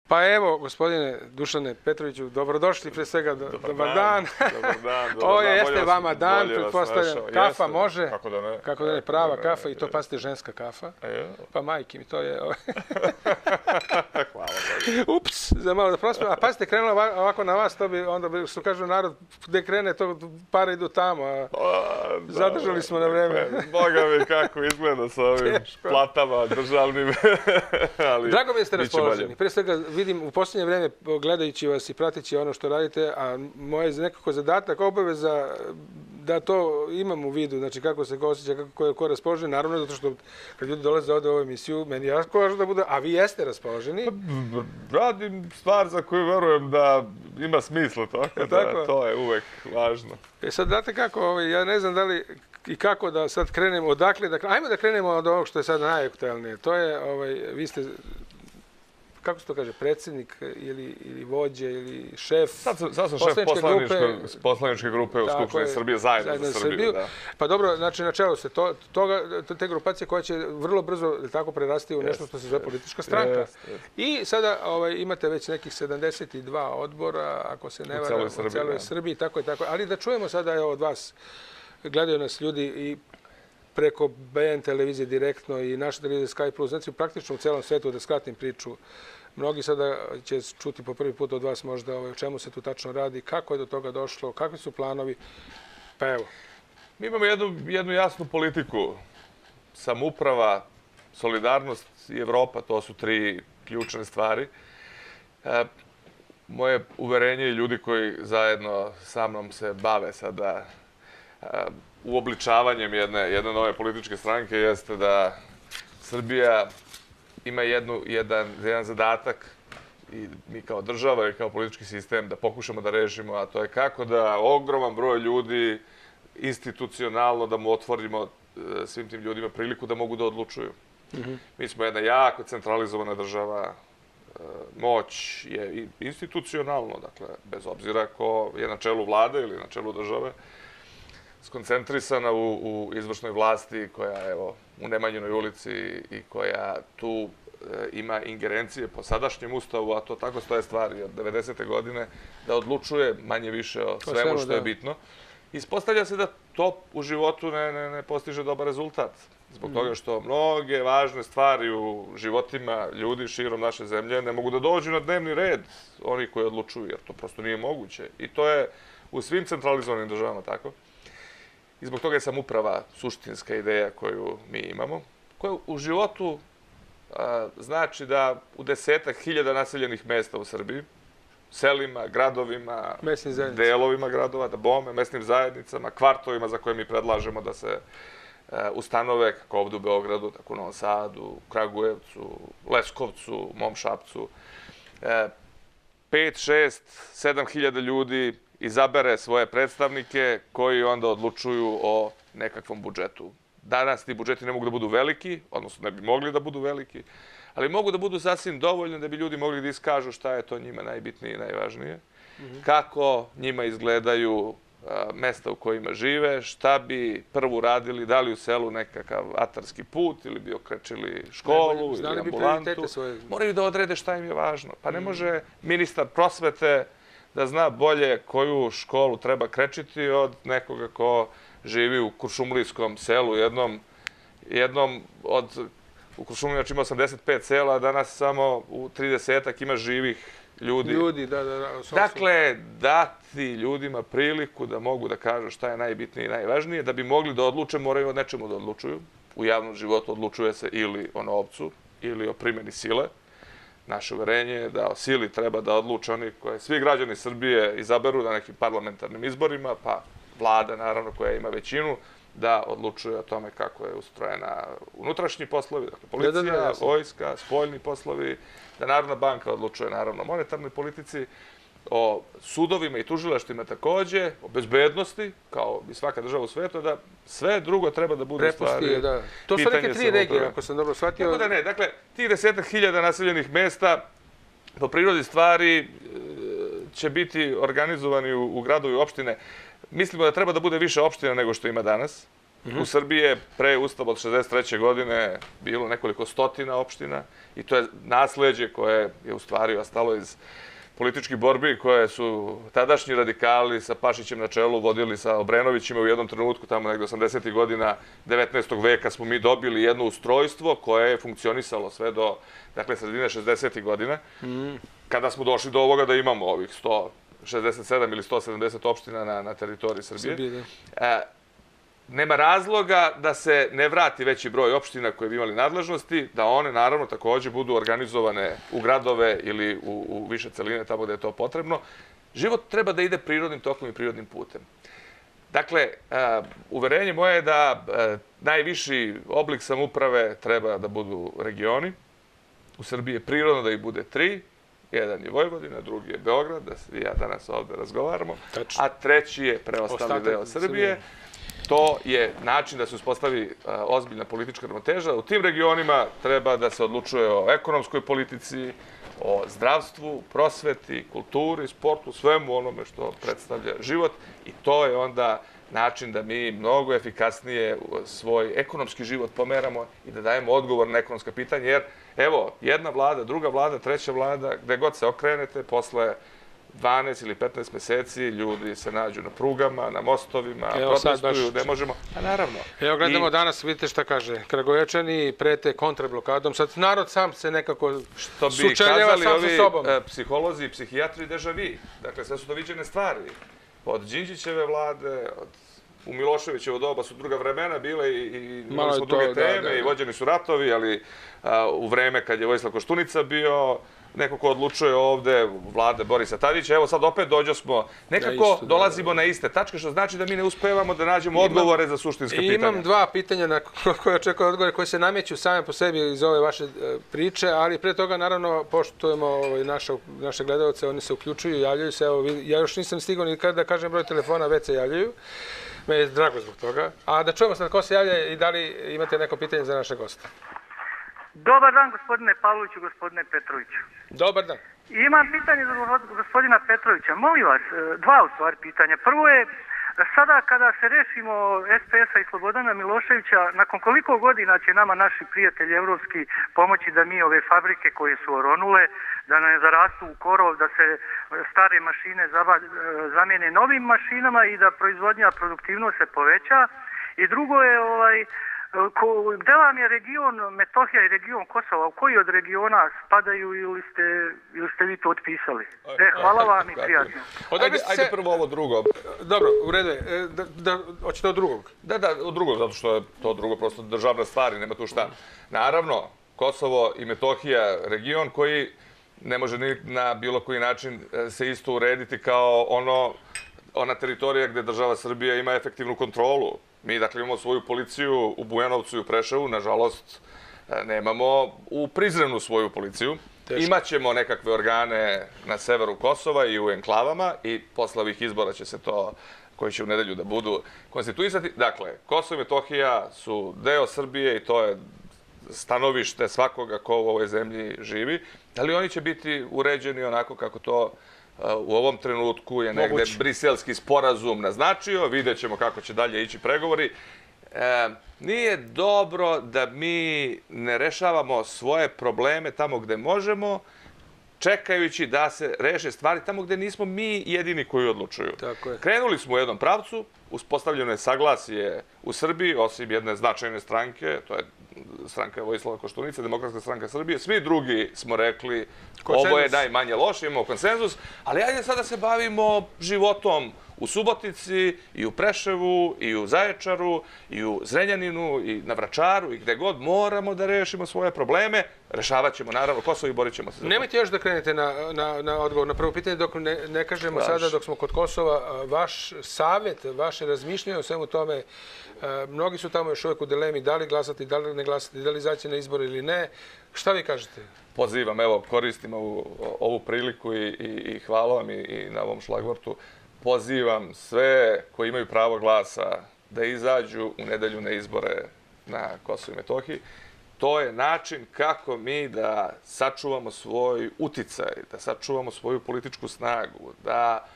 Pa evo, gospodine Dušane Petroviću, dobrodošli, pre svega, dobar dan. Dobar dan. Ovo jeste vama dan, pretpostavljam. Kafa može? Kako da ne? Kako da ne, prava kafa i to, pazite, ženska kafa. Pa majke mi, to je... Hvala. Ups, za malo da prospem. A pazite, krenulo ovako na vas, to bi onda, što kažu narod, gde krene, to pare idu tamo. Zadržali smo na vreme. Boga mi kako izgleda sa ovim platama državnim. Drago mi da ste raspoloženi. Pre svega vidim u posljednje vreme, gledajući vas i pratići ono što radite, a moj je nekako zadatak, obaveza da to imam u vidu, znači kako se ko osjeća, kako je ko raspoložen, naravno zato što kad ljudi dolaze ovde u ovu emisiju, meni je jako važno da bude, a vi jeste raspoloženi. Radim stvar za koju verujem da ima smisla, tako da to je uvek važno. Sad, znate kako, ja ne znam da li i kako da sad krenemo, odakle da krenemo, ajmo da krenemo od ovog što je sad najaktuelnije, to je, vi ste, kako se to kaže, predsjednik ili vođe ili šef. Sad sam šef poslaničke grupe u Skupštini Srbije zajedno za Srbiju. Pa dobro, znači na čelu ste te grupacije koja će vrlo brzo tako prerasti u nešto što se zove politička stranka. I sada imate već nekih 72 odbora, ako se ne varam, u celoj Srbiji, tako. Ali da čujemo sada od vas, gledaju nas ljudi i preko BN televizije direktno i naša televizija Sky Plus, znači praktično u celom svetu, da skratim priču. Mnogi sada će čuti po prvi put od vas možda o čemu se tu tačno radi, kako je do toga došlo, kakvi su planovi. Pa evo. Mi imamo jednu jasnu politiku. Samouprava, solidarnost i Evropa, to su tri ključne stvari. Moje uverenje i ljudi koji zajedno sa mnom se bave sada uobličavanjem jedne nove političke stranke jeste da Srbija ima jedan zadatak i mi kao država i kao politički sistem da pokušamo da rešimo, a to je kako da ogroman broj ljudi institucionalno da mu otvorimo svim tim ljudima priliku da mogu da odlučuju. Mi smo jedna jako centralizovana država, moć je institucionalno, dakle, bez obzira ko je na čelu vlade ili na čelu države, skoncentrisana u izvršnoj vlasti koja, evo, u Nemanjinoj ulici i koja tu ima ingerencije po sadašnjem ustavu, a to tako stoje stvari od 90. godine, da odlučuje manje više o svemu što je bitno. Ispostavlja se da to u životu ne postiže dobar rezultat. Zbog toga što mnoge važne stvari u životima ljudi širom naše zemlje ne mogu da dođu na dnevni red oni koji odlučuju, jer to prosto nije moguće. I to je u svim centralizovanim državama tako. I zbog toga je samouprava suštinska ideja koju mi imamo, koja u životu znači da u 10.000 naseljenih mesta u Srbiji, selima, gradovima, delovima gradova, mesnim zajednicama, kvartovima za koje mi predlažemo da se ustanove, kako ovde u Beogradu, tako u Novom Sadu, Kragujevcu, Leskovcu, mom Šapcu, 5, 6, 7.000 ljudi izabere svoje predstavnike koji onda odlučuju o nekakvom budžetu. Danas ti budžeti ne mogu da budu veliki, odnosno ne bi mogli da budu veliki, ali mogu da budu sasvim dovoljni da bi ljudi mogli da iskažu šta je to njima najbitnije i najvažnije, kako njima izgledaju mesta u kojima žive, šta bi prvo radili, da li u selu nekakav atarski put ili bi okrečili školu ili ambulantu. Moraju da odrede šta im je važno. Pa ne može ministar prosvete da zna bolje koju školu treba krečiti od nekoga ko živi u kuršumlijskom selu, u Kuršumliji ima 85 sela, a danas samo u 30-ak ima živih ljudi. Dakle, dati ljudima priliku da mogu da kažu šta je najbitnije i najvažnije, da bi mogli da odluče, moraju o nečemu da odlučuju. U javnom životu odlučuje se ili o novcu, ili o primjeni sile. Naše uverenje je da o sili treba da odluče oni koje svi građani Srbije izaberu na nekim parlamentarnim izborima, pa vlada, naravno, koja ima većinu, da odlučuje o tome kako je ustrojena unutrašnji poslovi, dakle policija, vojska, spoljni poslovi, da Narodna banka odlučuje, naravno, o monetarnoj politici, o sudovima i tužilaštvima takođe, o bezbednosti, kao i svaka država u svetu, da sve drugo treba da bude stvari. To su neke 3 regije, ako sam dobro shvatio. Tako da ne, dakle, tih 10.000 naseljenih mesta po prirodi stvari će biti organizovani u gradovi i opštine. Mislimo da treba da bude više opština nego što ima danas. U Srbiji je pre Ustava od 63. godine bilo nekoliko stotina opština i to je nasleđe koje je u stvari ostalo iz političkih borbi koje su tadašnji radikali sa Pašićem na čelu vodili sa Obrenovićima u jednom trenutku, tamo negde 80. godina 19. veka smo mi dobili jedno ustrojstvo koje je funkcionisalo sve do sredine 60. godina, kada smo došli do ovoga da imamo ovih 167 ili 170 opština na teritoriji Srbije. Nema razloga da se ne vrati veći broj opština koje bi imali nadležnosti, da one naravno takođe budu organizovane u gradove ili u više celine tamo gde je to potrebno. Život treba da ide prirodnim tokom i prirodnim putem. Dakle, uverenje moje je da najviši oblik samouprave treba da budu regioni. U Srbiji je prirodno da ih bude 3. Jedan je Vojvodina, drugi je Beograd, da se ja danas ovde razgovaramo, a treći je preostali deo Srbije. To je način da se uspostavi ozbiljna politička ravnoteža. U tim regionima treba da se odlučuje o ekonomskoj politici, o zdravstvu, prosveti, kulturi, sportu, svemu onome što predstavlja život i to je onda način da mi mnogo efikasnije svoj ekonomski život pomeramo i da dajemo odgovor na ekonomska pitanja, jer evo, jedna vlada, druga vlada, treća vlada, gde god se okrenete, posle 12 ili 15 meseci ljudi se nađu na prugama, na mostovima, protestuju, ne možemo. A naravno. Evo gledamo danas, vidite šta kaže. Kragujevčani prete kontrablokadom. Sad narod sam se nekako sučeljeva sam sa sobom. Ovi psiholozi i psihijatri deja vu. Dakle, sve su to viđene stvari. Od Đinđićeve vlade, u Miloševićevo doba su druga vremena bile i imali smo druge teme i vođeni su ratovi, ali u vreme kad je Vojislav Koštunica bio neko ko odlučuje ovde, vlade Borisa Tadića, evo sad opet dođosmo, nekako dolazimo na iste tačke, što znači da mi ne uspevamo da nađemo odgovore za suštinske pitanja. Imam dva pitanja na koje očekujem odgovore, koje se nameću same po sebi iz ove vaše priče, ali pre toga naravno poštujemo naše gledalce, oni se uključuju, javljaju se, evo ja još nisam stigao ni kada da kažem broj telefona, već se javljaju, me je drago zbog toga. A da čujemo sad ko se javlja i da li imate neko pitanje za naše goste. Dobar dan, gospodine Pavloviću, gospodine Petroviću. Dobar dan. Imam pitanje za gospodina Petrovića. Molim vas, dva u stvari pitanja. Prvo je, sada kada se rešimo SPS-a i Slobodana Miloševića, nakon koliko godina će nama naši prijatelji evropski pomoći da mi ove fabrike koje su oronule, da ne zarastu u korov, da se stare mašine zamijene novim mašinama i da proizvodnja, produktivnost se poveća. I drugo je, gde vam je region Metohija i region Kosova, u koji od regiona spadaju ili ste vi to otpisali? Hvala vam i prijatno. Ajde prvo ovo drugo. Dobro, u redu je. Hoćete od drugog? Da, od drugog, zato što je to drugo prosto državna stvar i nema tu šta. Naravno, Kosovo i Metohija, region koji ne može ni na bilo koji način se isto urediti kao ona teritorija gde država Srbija ima efektivnu kontrolu. Mi, dakle, imamo svoju policiju u Bujanovcu i u Preševu, nažalost, nemamo u Prizrenu svoju policiju. Imaćemo nekakve organe na severu Kosova i u enklavama i posle ovih izbora će se to, koji će u nedelju da budu konstituisati. Dakle, Kosovo i Metohija su deo Srbije i to je stanovište svakoga ko u ovoj zemlji živi, ali oni će biti uređeni onako kako to u ovom trenutku je negde briselski sporazum naznačio, vidjet ćemo kako će dalje ići pregovori. Nije dobro da mi ne rešavamo svoje probleme tamo gde možemo, čekajući da se reše stvari tamo gde nismo mi jedini koji odlučuju. Krenuli smo u jednom pravcu, uspostavljeno je saglasje u Srbiji, osim jedne značajne stranke, to je stranka Vojislava Koštunice, Demokratska stranka Srbije. Svi drugi smo rekli ovo je najmanje loše, imamo konsenzus, ali ajde sada se bavimo životom u Subotici i u Preševu i u Zaječaru i u Zrenjaninu i na Vračaru i gde god moramo da rešimo svoje probleme, rešavat ćemo naravno Kosovo i borit ćemo se za to. Nemojte još da krenete na odgovor na prvo pitanje dok ne kažemo sada dok smo kod Kosova vaš savjet, vaše razmišljanje o svemu tome. Mnogi su tamo još uvijek u dilemi da li glasati, da li ne glasati, da li izaći na izbor ili ne. Šta vi kažete? Pozivam, evo, koristim ovu priliku i hvala vam i na ovom šlagvortu. Pozivam sve koji imaju pravo glasa da izađu u nedelju na izbore na Kosovo i Metohiji. To je način kako mi da sačuvamo svoj uticaj, da sačuvamo svoju političku snagu, da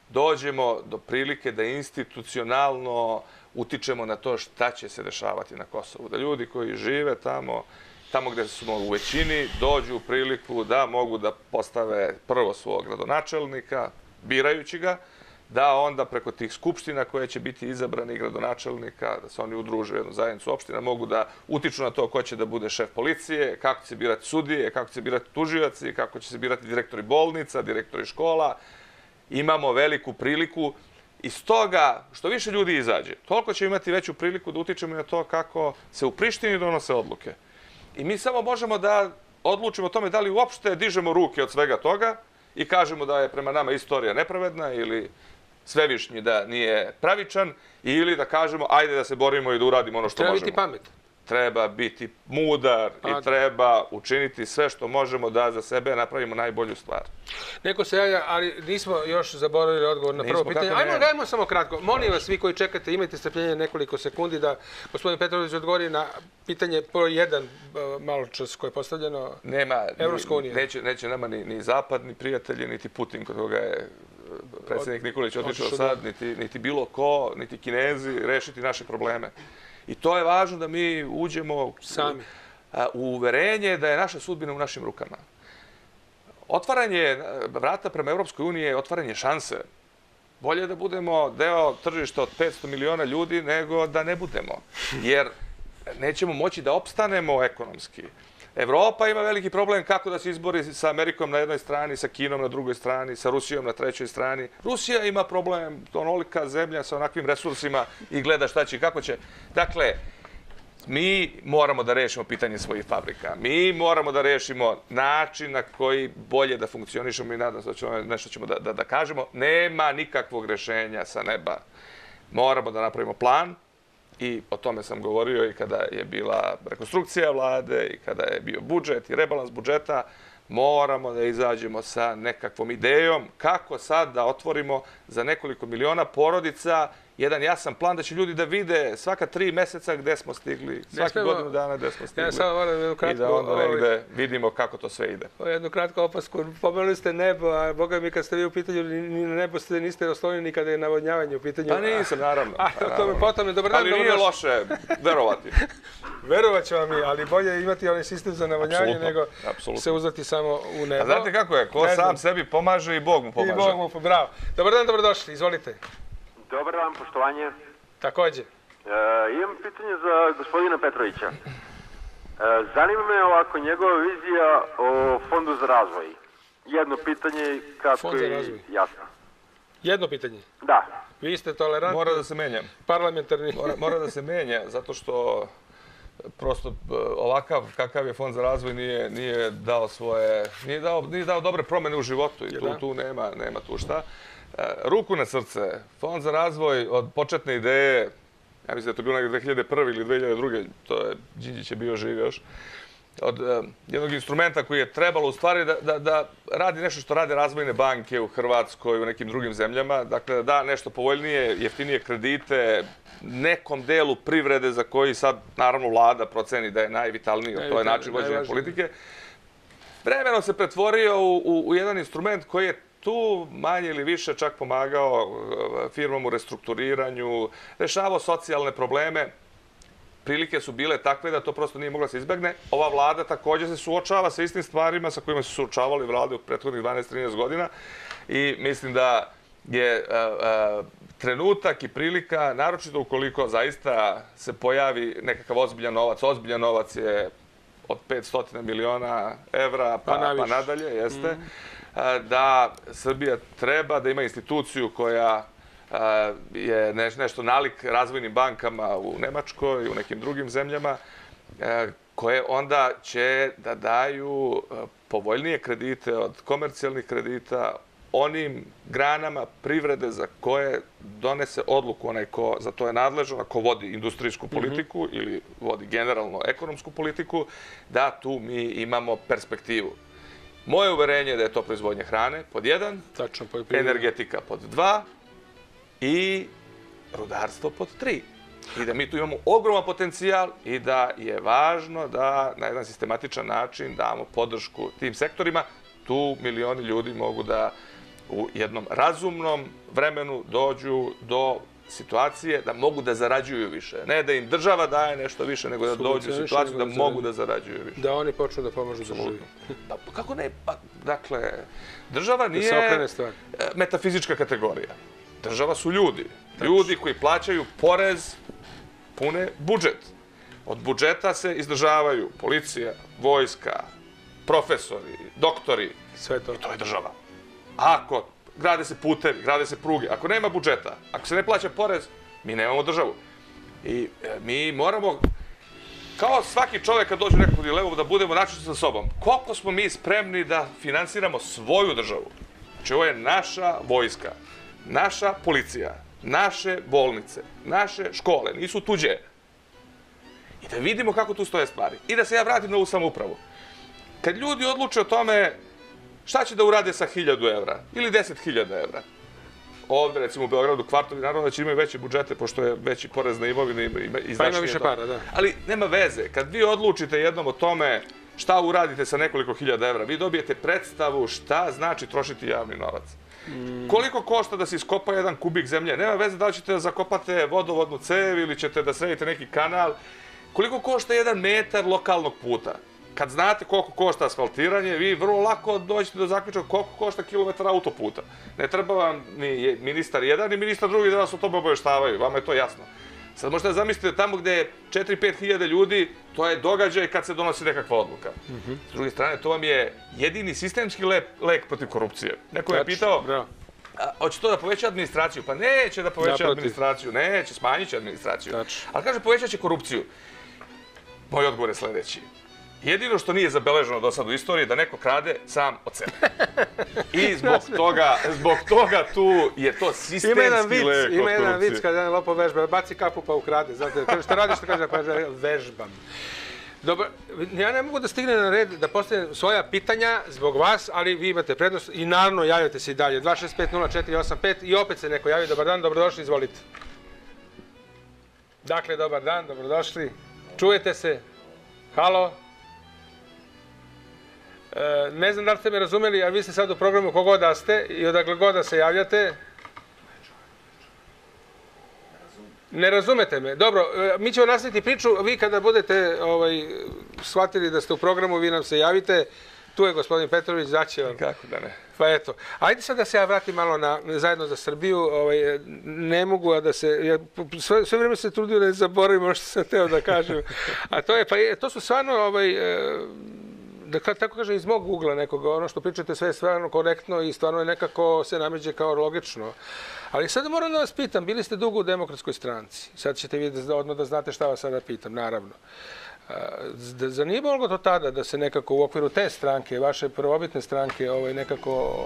dođemo do prilike da institucionalno utičemo na to šta će se dešavati na Kosovu. Da ljudi koji žive tamo gde smo u većini, dođu u priliku da mogu da postave prvo svog gradonačelnika, birajući ga, da onda preko tih skupština koje će biti izabrani gradonačelnika, da se oni udruže u jednu zajednicu opština, mogu da utiču na to ko će da bude šef policije, kako će se birati sudije, kako će se birati tužioci, kako će se birati direktori bolnica, direktori škola. Imamo veliku priliku i stoga, što više ljudi izađe, toliko će imati veću priliku da utičemo na to kako se u Prištini donose odluke. I mi samo možemo da odlučimo o tome da li uopšte dižemo ruke od svega toga i kažemo da je prema nama istorija nepravedna ili Svevišnji da nije pravičan ili da kažemo ajde da se borimo i da uradimo ono što možemo. Treba biti pamet. Treba biti mudar i treba učiniti sve što možemo da za sebe napravimo najbolju stvar. Neko se javlja, ali nismo još zaboravili odgovor na prvo pitanje. Ajmo samo kratko. Molim vas, svi koji čekate, imajte strpljenje nekoliko sekundi da gospodin Petrović odgovori na pitanje broj 1, malo čas koje je postavljeno. Evropska unija. Neće nama ni zapadni prijatelji, niti Putin, kod koga je predsjednik Nikolić otišao sad, niti bilo ko, niti Kinezi, rešiti naše probleme. I to je važno da mi uđemo sami u uverenje da je naša sudbina u našim rukama. Otvaranje vrata prema Evropskoj uniji je otvaranje šanse. Bolje da budemo deo tržišta od 500 miliona ljudi nego da ne budemo. Jer nećemo moći da opstanemo ekonomski. Evropa ima veliki problem kako da se izbori sa Amerikom na jednoj strani, sa Kinom na drugoj strani, sa Rusijom na trećoj strani. Rusija ima problem, onolika zemlja sa onakvim resursima i gleda šta će i kako će. Dakle, mi moramo da rešimo pitanje svojih fabrika. Mi moramo da rešimo način na koji bolje da funkcionišemo i nadam se da nešto ćemo da kažemo. Nema nikakvog rešenja sa neba. Moramo da napravimo plan. I o tome sam govorio i kada je bila rekonstrukcija vlade i kada je bio budžet i rebalans budžeta. Moramo da izađemo sa nekakvom idejom kako sad da otvorimo za nekoliko miliona porodica jedan jasan plan da će ljudi da vide svaka 3 meseca gde smo stigli, svaki godinu dana gde smo stigli i da onda negde vidimo kako to sve ide. Jednu kratku opasku. Pomenuli ste nebo, a boga mi kad ste vi u pitanju, ni na nebo niste oslonjeni kada je navodnjavanje u pitanju. Pa nisam, naravno. Potom je dobar dan. Ali nije loše verovati. Verovat ću vam i, ali bolje imati onaj sistem za navodnjavanje nego se uzdati samo u nebo. A znate kako je? Ko sam sebi pomaže i Bog mu pomaže. I Bog mu, bravo. Dobar dan, dobrodošli, izvolite. Dobar dan, poštovanje. Takođe. Imam pitanje za gospodina Petrovića. Zanima me ovako njegova vizija o Fondu za razvoj. Jedno pitanje kako je jasno. Jedno pitanje? Da. Vi ste tolerantni. Mora da se menja. Parlamentarni. Mora da se menja, zato što prosto ovakav kakav je Fond za razvoj nije dao svoje, nije dao dobre promene u životu i tu nema tu šta. Ruku na srce, Fond za razvoj od početne ideje, ja mislim da je to bilo nekako 2001. ili 2002. To je, Đinđić je bio živ još, od jednog instrumenta koji je trebalo u stvari da radi nešto što rade razvojne banke u Hrvatskoj i u nekim drugim zemljama, dakle da da nešto povoljnije, jeftinije kredite, nekom delu privrede za koji sad naravno vlada proceni da je najvitalniji, to je način vođenja politike. Vremenom se pretvorio u jedan instrument koji je tu manje ili više čak pomagao firmom u restrukturiranju, rešavao socijalne probleme. Prilike su bile takve da to prosto nije moglo da se izbegne. Ova vlada također se suočava sa istim stvarima sa kojima su suočavali vlade u prethodnih 12-13 godina i mislim da je trenutak i prilika, naročito ukoliko zaista se pojavi nekakav ozbiljan novac je od 500 miliona evra pa nadalje, jeste, da Srbija treba da ima instituciju koja je nešto nalik razvojnim bankama u Nemačkoj i u nekim drugim zemljama, koje onda će da daju povoljnije kredite od komercijalnih kredita onim granama privrede za koje donese odluku onaj ko za to je nadležan, ko vodi industrijsku politiku ili vodi generalno ekonomsku politiku, da tu mi imamo perspektivu. Moje uverenje je da je to proizvodnja hrane, pod 1, energetika pod 2 i rudarstvo pod 3. I da mi tu imamo ogroman potencijal i da je važno da na jedan sistematičan način damo podršku tim sektorima. Tu milioni ljudi mogu da u jednom razumnom vremenu dođu do situacije da mogu da zarađuju više. Ne da im država daje nešto više, nego da dođu u situaciju da mogu da zarađuju više. Da oni počnu da pomažu državi. Pa kako ne? Dakle, država nije metafizička kategorija. Država su ljudi. Ljudi koji plaćaju porez, pune budžet. Od budžeta se izdržavaju policija, vojska, profesori, doktori. Sve to. I to je država. Ako grade se putevi, grade se pruge, ako nema budžeta, ako se ne plaća porez, mi nemamo državu. I mi moramo, kao svaki čovjek kad dođe u nekakvu dilemu, da budemo načinjeni sa sobom. Koliko smo mi spremni da finansiramo svoju državu? Znači, ovo je naša vojska, naša policija, naše bolnice, naše škole, nisu tuđe. I da vidimo kako tu stoje stvari. I da se ja vratim na ovu samoupravu. Kad ljudi odluče o tome šta će da urade sa 1000 evra ili 10.000 evra, ovde, recimo u Beogradu, kvartovi, naravno da će imaju veće budžete, pošto je veći porez na imovinu i pa ima više para, da. Ali nema veze. Kad vi odlučite jednom o tome šta uradite sa nekoliko hiljada evra, vi dobijete predstavu šta znači trošiti javni novac. Koliko košta da se iskopa jedan kubik zemlje? Nema veze da li ćete da zakopate vodovodnu cev ili ćete da sredite neki kanal. Koliko košta 1 metar lokalnog puta? Kad znate koliko košta asfaltiranje, vi vrlo lako dođete do zaključka koliko košta kilometar autoputa. Ne treba vam ni ministar jedan, ni ministar drugi da vas o tome obaveštavaju. Vama je to jasno. Sad možete da zamislite tamo gde je 4-5 hiljada ljudi, to je događaj kad se donosi nekakva odluka. S druge strane, to vam je jedini sistemski lek protiv korupcije. Neko me je pitao, hoće to da poveća administraciju? Pa neće da poveća administraciju, neće, smanjit će administraciju. Ali kaže, povećat će korupciju. Moj odgovor je sledeći. Jedino što nije zabeleženo do sad u istoriji je da neko krade sam od sebe. I zbog toga tu je to sistemski lek od korupcije. Ima jedan vic kada jedan lopov vežba, baci kapu pa ukrade. Znate, što radiš, što kaže, pa vežbam. Dobro, ja ne mogu da stignem na red da postavim svoja pitanja zbog vas, ali vi imate prednost i naravno javljate se i dalje. 265-0485 i opet se neko javi. Dobar dan, dobrodošli, izvolite. Dakle, dobar dan, dobrodošli. Čujete se? Halo? Ne znam da li ste me razumeli, ali vi ste sad u programu kogod da ste i odakle god da se javljate. Ne razumete me. Dobro, mi ćemo nastaviti priču. Vi kada budete shvatili da ste u programu, vi nam se javite. Tu je gospodin Petrović, daće vam. Kako da ne. Pa eto. Ajde sad da se ja vratim malo na Zajedno za Srbiju. Ne mogu da se... Sve vreme se trudio da ne zaboravim ono što sam teo da kažem. A to su stvarno... Da tako kažem, iz mog ugla nekoga, ono što pričate sve je stvarno korektno i stvarno je nekako se nameđe kao logično. Ali sad moram da vas pitam, bili ste dugo u Demokratskoj stranci. Sad ćete vi odmah da znate šta vas sada pitam, naravno. Zar nije moglo to tada da se nekako u okviru te stranke, vaše prvobitne stranke, nekako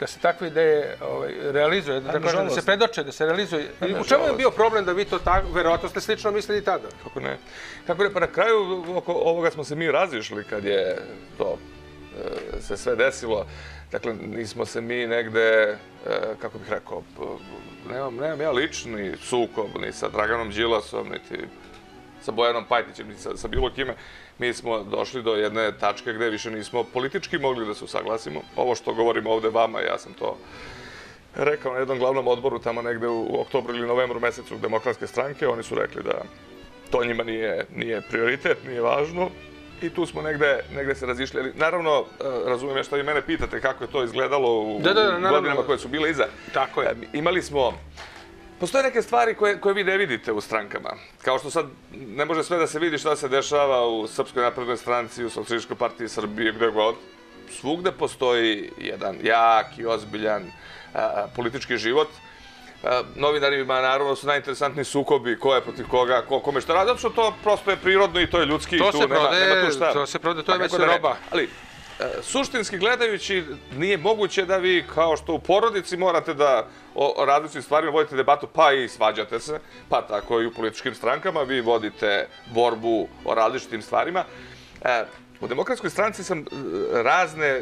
da se takve ideje realizuje, da se predoče, da se realizuje? U čemu je bio problem da vi to tako, verovatno ste slično mislili tada? Kako ne? Kako ne, pa na kraju oko ovoga smo se mi razišli kad je to se sve desilo. Dakle, nismo se mi negde, kako bih rekao, nemam ja lični sukob ni sa Draganom Đilasom, niti sa Bojanom Pajtićem, niti sa bilo kime. Mi smo došli do jedne tačke gde više nismo politički mogli da se usaglasimo. Ovo što govorim ovde vama, ja sam to rekao na jednom glavnom odboru tamo negde u oktobru ili novembru mesecu Demokratske stranke. Oni su rekli da to njima nije prioritet, nije važno. I tu smo negde se razišli. Naravno, razumijem ja što vi mene pitate kako je to izgledalo u godinama koje su bile iza. Tako je. Imali smo... Postoje neke stvari koje vi ne vidite u strankama. Kao što sad ne može sve da se vidi šta se dešava u Srpskoj naprednoj stranci, u Socijalističkoj partiji Srbije, gde god. Svugde postoji jedan jak i ozbiljan politički život. Novinarima naravno su najinteresantniji sukobi, ko je protiv koga, ko kome šta radi, zato što to prosto je prirodno i to je ljudski. To se prode, to je već roba. Ali, suštinski gledajući, nije moguće da vi, kao što u porodici, morate da o različitim stvarima vodite debatu, pa i svađate se, pa tako i u političkim strankama, vi vodite borbu o različitim stvarima. U Demokratskoj stranci sam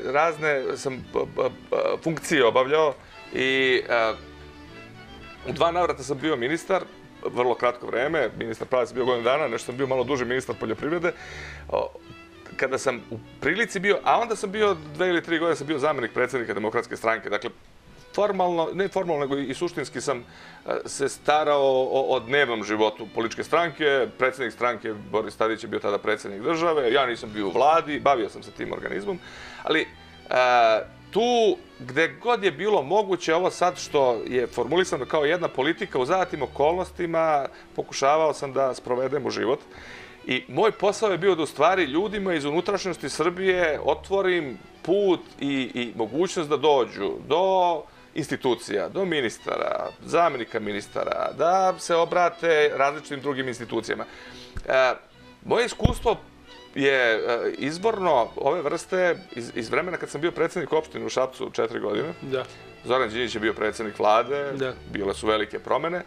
razne funkcije obavljao i u 2 navrata sam bio ministar, vrlo kratko vreme, ministar pravde sam bio godinu dana, nešto sam bio malo duže ministar poljoprivrede. Kada sam u prilici bio, a onda sam bio 2 ili 3 godine sam bio zamenik predsjednika Demokratske stranke. Dakle, formalno, ne formalno, nego i suštinski sam se starao o dnevnom životu političke stranke. Predsjednik stranke Boris Tadić je bio tada predsjednik države, ja nisam bio u vladi, bavio sam se tim organizmom, ali tu gde god je bilo moguće, ovo sad što je formulisano kao jedna politika u zadatim okolnostima, pokušavao sam da sprovedem u život. I moj posao je bio da u stvari ljudima iz unutrašnjosti Srbije otvorim put i mogućnost da dođu do institucija, do ministara, zamjenika ministara, da se obrate različitim drugim institucijama. Moje iskustvo je izborno ove vrste iz vremena kad sam bio predsjednik opštine u Šapcu 4 godine. Da. Zoran Đinđić je bio predsjednik vlade, bile su velike promene.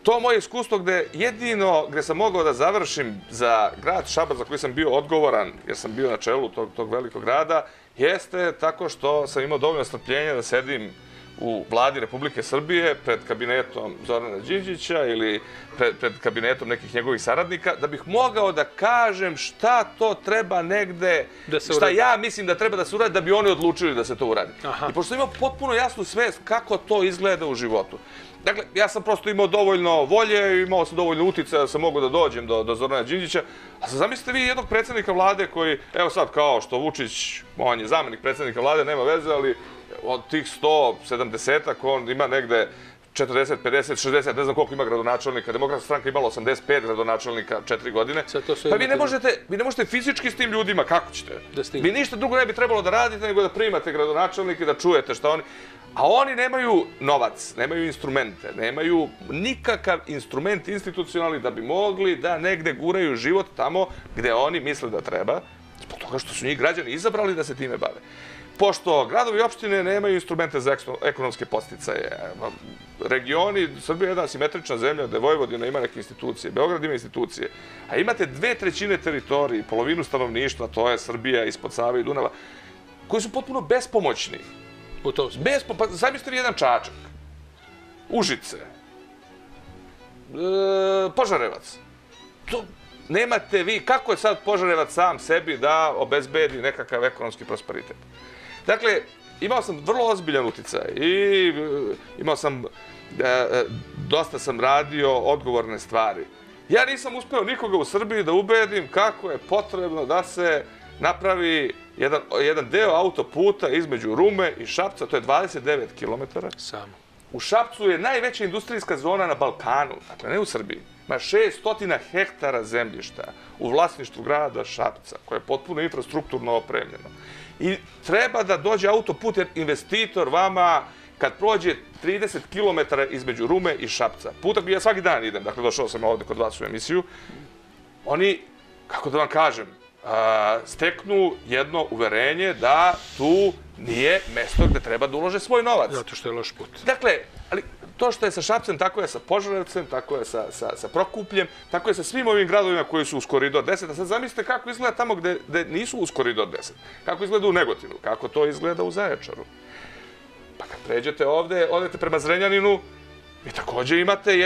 To moje iskustvo jedino gde sam mogao da završim za grad Šabac za koji sam bio odgovoran, jer sam bio na čelu tog velikog grada, jeste tako što sam imao dovoljno strpljenja da sedim u vladi Republike Srbije pred kabinetom Zorana Đinđića ili pred kabinetom nekih njegovih saradnika, da bih mogao da kažem šta to treba negde, šta ja mislim da treba da se uradi, da bi oni odlučili da se to uradi. I pošto sam imao potpuno jasnu svest kako to izgleda u životu. Dakle, ja sam prosto imao dovoljno volje, imao sam dovoljno uticaja da sam mogao da dođem do Zorana Đinđića. A sad zamislite vi jednog predsjednika vlade koji, evo sad kao što Vučić, on je zamjenik predsjednika vlade, nema veze, ali od tih 170-ak on ima negde 40, 50, 60, ne znam koliko ima gradonačelnika. Demokratska stranka imala 85 gradonačelnika 4 godine. Pa vi ne možete fizički s tim ljudima, kako ćete? Vi ništa drugo ne bi trebalo da radite nego da primate gradonačelnike, da čujete šta oni... A oni nemaju novac, nemaju instrumente, nemaju nikakav instrument institucionalni da bi mogli da negde guraju život tamo gde oni misle da treba, zbog toga što su njih građani izabrali da se time bave. Pošto gradovi i opštine nemaju instrumente za ekonomske podsticaje, regioni, Srbija je jedna asimetrična zemlja gde Vojvodina ima neke institucije, Beograd ima institucije, a imate 2/3 teritorije, polovinu stanovništva, to je Srbija ispod Save i Dunava, koji su potpuno bespomoćni. Pa zamislite vi jedan Čačak, Užice, Požarevac. Nemate vi, kako je sad Požarevac sam sebi da obezbedi nekakav ekonomski prosperitet? Dakle, imao sam vrlo ozbiljan uticaj i imao sam, dosta sam radio odgovorne stvari. Ja nisam uspeo nikoga u Srbiji da ubedim kako je potrebno da se napravi jedan deo autoputa između Rume i Šapca, to je 29 km. Samo. U Šapcu je najveća industrijska zona na Balkanu, dakle ne u Srbiji. Ima 600 hektara zemljišta u vlasništvu grada Šapca, koje je potpuno infrastrukturno opremljeno. I treba da dođe autoput, jer investitor vama, kad prođe 30 km između Rume i Šapca, puta gdje ja svaki dan idem, dakle došao sam ovde kod vas u emisiju, oni, kako da vam kažem, steknu jedno uverenje da tu nije mesto gde treba da ulože svoj novac. Zato što je loš put. Dakle, ali to što je sa Šapcem, tako je sa Požarevcem, tako je sa Prokupljem, tako je sa svim ovim gradovima koji su uz Koridor 10. A sad zamislite kako izgleda tamo gde nisu uz Koridor 10. Kako izgleda u Negotinu, kako to izgleda u Zaječaru. Pa kad pređete ovde, odete prema Zrenjaninu, vi takođe imate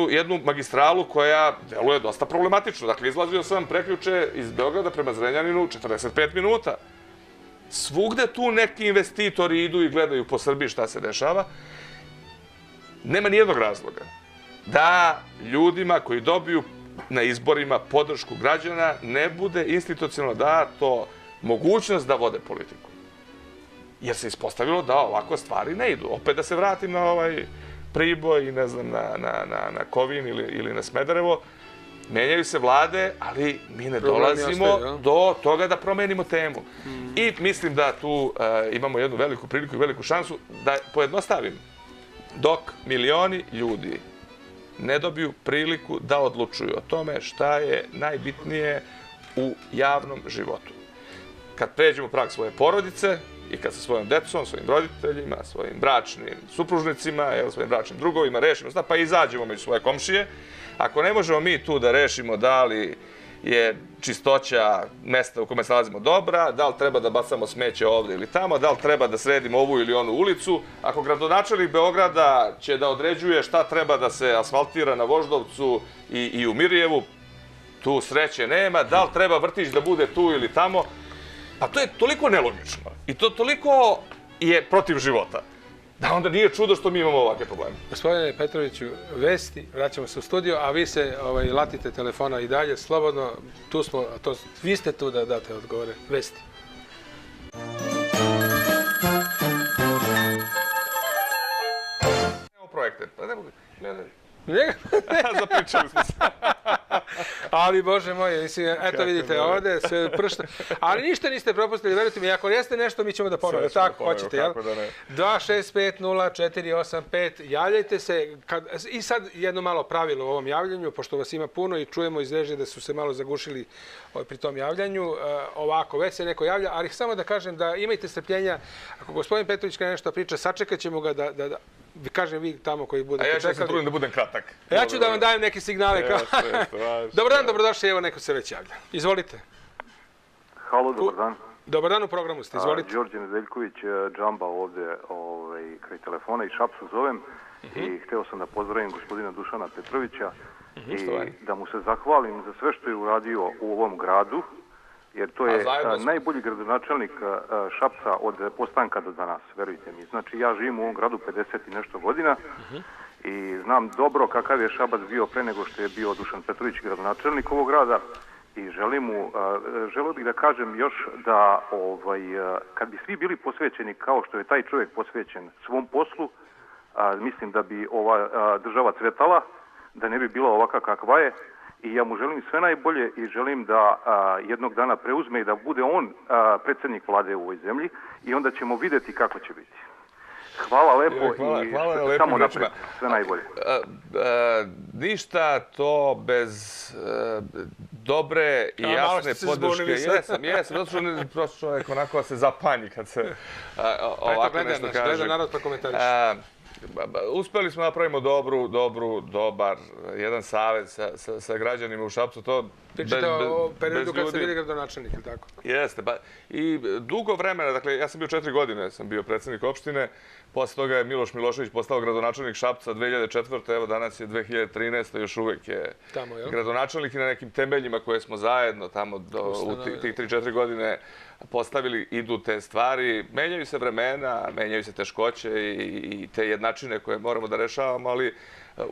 jednu magistralu koja deluje dosta problematično. Dakle, izlazio sam prekjuče iz Beograda prema Zrenjaninu 45 minuta. Svugde tu neki investitori idu i gledaju po Srbiji šta se dešava. Nema nijednog razloga da ljudima koji dobiju na izborima podršku građana ne bude institucionalno dato mogućnost da vode politiku. Jer se ispostavilo da ovako stvari ne idu. Opet da se vratim na ovaj Priboj i ne znam na Kovin ili na Smederevo, menjaju se vlade, ali mi ne dolazimo do toga da promenimo temu. I mislim da tu imamo jednu veliku priliku i veliku šansu da pojednostavim. Dok milioni ljudi ne dobiju priliku da odlučuju o tome šta je najbitnije u javnom životu. Kad pređemo prag svoje porodice i kad sa svojom decom, svojim roditeljima, svojim bračnim supružnicima, svojim bračnim drugovima rešimo, pa izađemo među svoje komšije, ako ne možemo mi tu da rešimo da li je čistoća mesta u kome se nalazimo dobra, da li treba da bacamo smeće ovde ili tamo, da li treba da sredimo ovu ili onu ulicu, ako gradonačelnik Beograda će da određuje šta treba da se asfaltira na Voždovcu i u Mirjevu, tu sreće nema, da li treba vrtić da bude tu ili tamo, pa to je toliko nelogično i to toliko je protiv života. Da onda nije čudo što mi imamo ovakve probleme. Gospodine Petroviću, vesti, vraćamo se u studio, a vi se latite telefona i dalje, slobodno, tu smo, vi ste tu da date odgovore. Vesti. Imamo projekte. Zapričali smo se. Ali, Bože moj, mislim, eto vidite, ovde se pršta. Ali ništa niste propustili, verujte mi, ako jeste nešto, mi ćemo da ponovimo. Tako, hoćete, jel? 2650485, javljajte se. I sad jedno malo pravilo u ovom javljanju, pošto vas ima puno i čujemo iz režije da su se malo zagušili pri tom javljanju. Ovako, već se neko javlja, ali samo da kažem da imajte strpljenja. Ako gospodin Petrović kada nešto priča, sačekat ćemo ga da kažem vi tamo koji budete čekali. A ja ću se trudim da budem kratak. Ja ću da vam dajem neke signale. Dobar dan, dobrodošli, evo neko se već javlja. Izvolite. Halo, dobar dan. Dobar dan, u programu ste, izvolite. Đorđe Nedeljković, džamba ovde kraj telefona i Šapsu zovem i hteo sam da pozdravim gospodina Dušana Petrovića i da mu se zahvalim za sve što je uradio u ovom gradu, jer to je najbolji gradonačelnik Šapca od postanka do danas, verujte mi. Znači, ja živim u ovom gradu 50 i nešto godina i znam dobro kakav je Šabac bio pre nego što je bio Dušan Petrović gradonačelnik ovog grada i želeo bih da kažem još da kad bi svi bili posvećeni kao što je taj čovjek posvećen svom poslu, mislim da bi ova država cvetala, da ne bi bila ovaka kakva je. I ja mu želim sve najbolje i želim da jednog dana preuzme i da bude on predsjednik vlade u ovoj zemlji i onda ćemo vidjeti kako će biti. Hvala lepo i samo napred. Sve najbolje. Ništa to bez dobre i jasne podrške. Jesam, zato što čovjek onako se zapanji kad se ovako nešto kaže. Gleda narod pa komentariš. Uspeli smo napravimo dobar jedan savjet sa građanima u Šapcu. Pričate o periodu kad ste bili gradonačelnik, ili tako? Jeste. I dugo vremena, dakle, ja sam bio 4 godine, sam bio predsjednik opštine, posle toga je Miloš Milošević postao gradonačelnik Šapca 2004. Evo danas je 2013. još uvek je gradonačelnik i na nekim temeljima koje smo zajedno tamo u tih 3-4 godine postavili, idu te stvari. Menjaju se vremena, menjaju se teškoće i te jednačine koje moramo da rešavamo, ali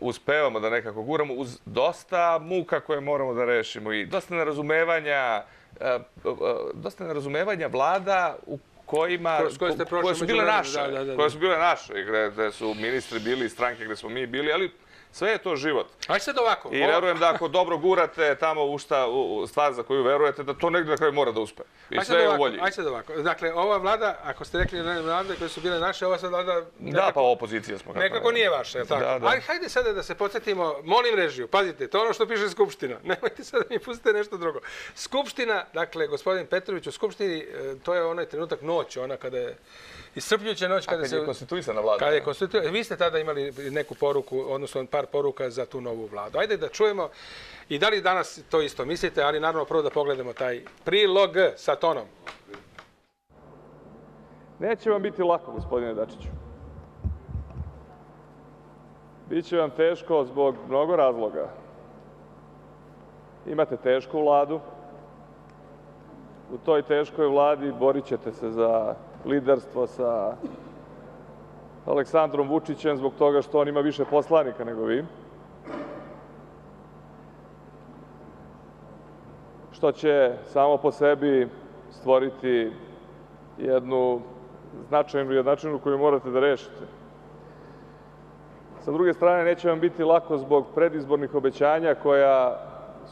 uspevamo da nekako guramo uz dosta muka koje moramo da rešimo i dosta nerazumevanja vlada u koje su bile naše, gde su ministri bili, stranke gde smo mi bili, ali sve je to život. Ajde sad ovako. I verujem da ako dobro gurate tamo u stvar za koju verujete, da to negdje na kraju mora da uspe. I sve je u volji. Ajde sad ovako. Dakle, ova vlada, ako ste rekli vlade koje su bile naše, ova sad vlada... Da, pa opozicija smo. Nekako nije vaša, je li tako? Ali hajde sada da se podsjetimo, molim režiju, pazite, to je ono što piše Skupština. Nemojte sada da mi pustite nešto drugo. Skupština, dakle, gospodin Petrović u Skupštini, to je onaj trenutak noć, ona kada je iscrpljujuća noć. Kad je konstituisana vlada. Vi ste tada imali neku poruku, odnosno par poruka za tu novu vladu. Ajde da čujemo i da li danas to isto mislite, ali naravno prvo da pogledamo taj prilog sa tonom. Neće vam biti lako, gospodine Dačiću. Biće vam teško zbog mnogo razloga. Imate tešku vladu. U toj teškoj vladi borit ćete se za liderstvo sa Aleksandrom Vučićem zbog toga što on ima više poslanika nego vi. Što će samo po sebi stvoriti jednu značajnu jednačinu koju morate da rešite. Sa druge strane, neće vam biti lako zbog predizbornih obećanja koja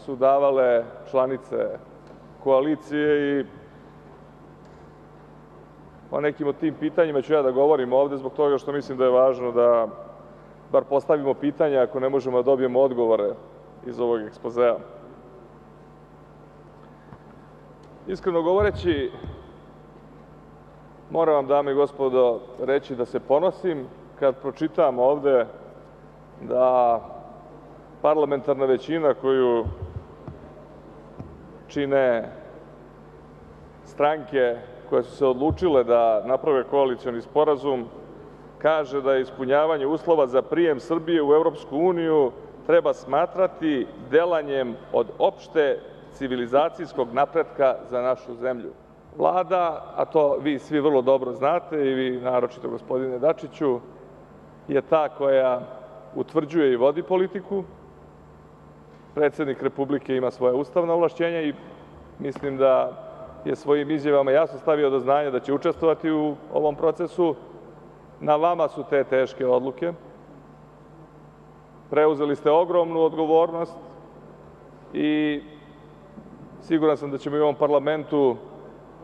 su davale članice koalicije i o nekim od tim pitanjima ću ja da govorim ovde zbog toga što mislim da je važno da bar postavimo pitanja ako ne možemo da dobijemo odgovore iz ovog ekspozea. Iskreno govoreći, moram vam, dame i gospodo, reći da se ponosim kad pročitam ovde da parlamentarna većina koju čine stranke koje su se odlučile da naprave koalicioni sporazum, kaže da je ispunjavanje uslova za prijem Srbije u Evropsku uniju treba smatrati delanjem od opšte civilizacijskog napretka za našu zemlju. Vlada, a to vi svi vrlo dobro znate i vi naročito gospodine Dačiću, je ta koja utvrđuje i vodi politiku. Predsednik Republike ima svoje ustavna ovlašćenja i mislim da je svojim izjavama jasno stavio do znanja da će učestvovati u ovom procesu. Na vama su te teške odluke. Preuzeli ste ogromnu odgovornost i siguran sam da ćemo i u ovom parlamentu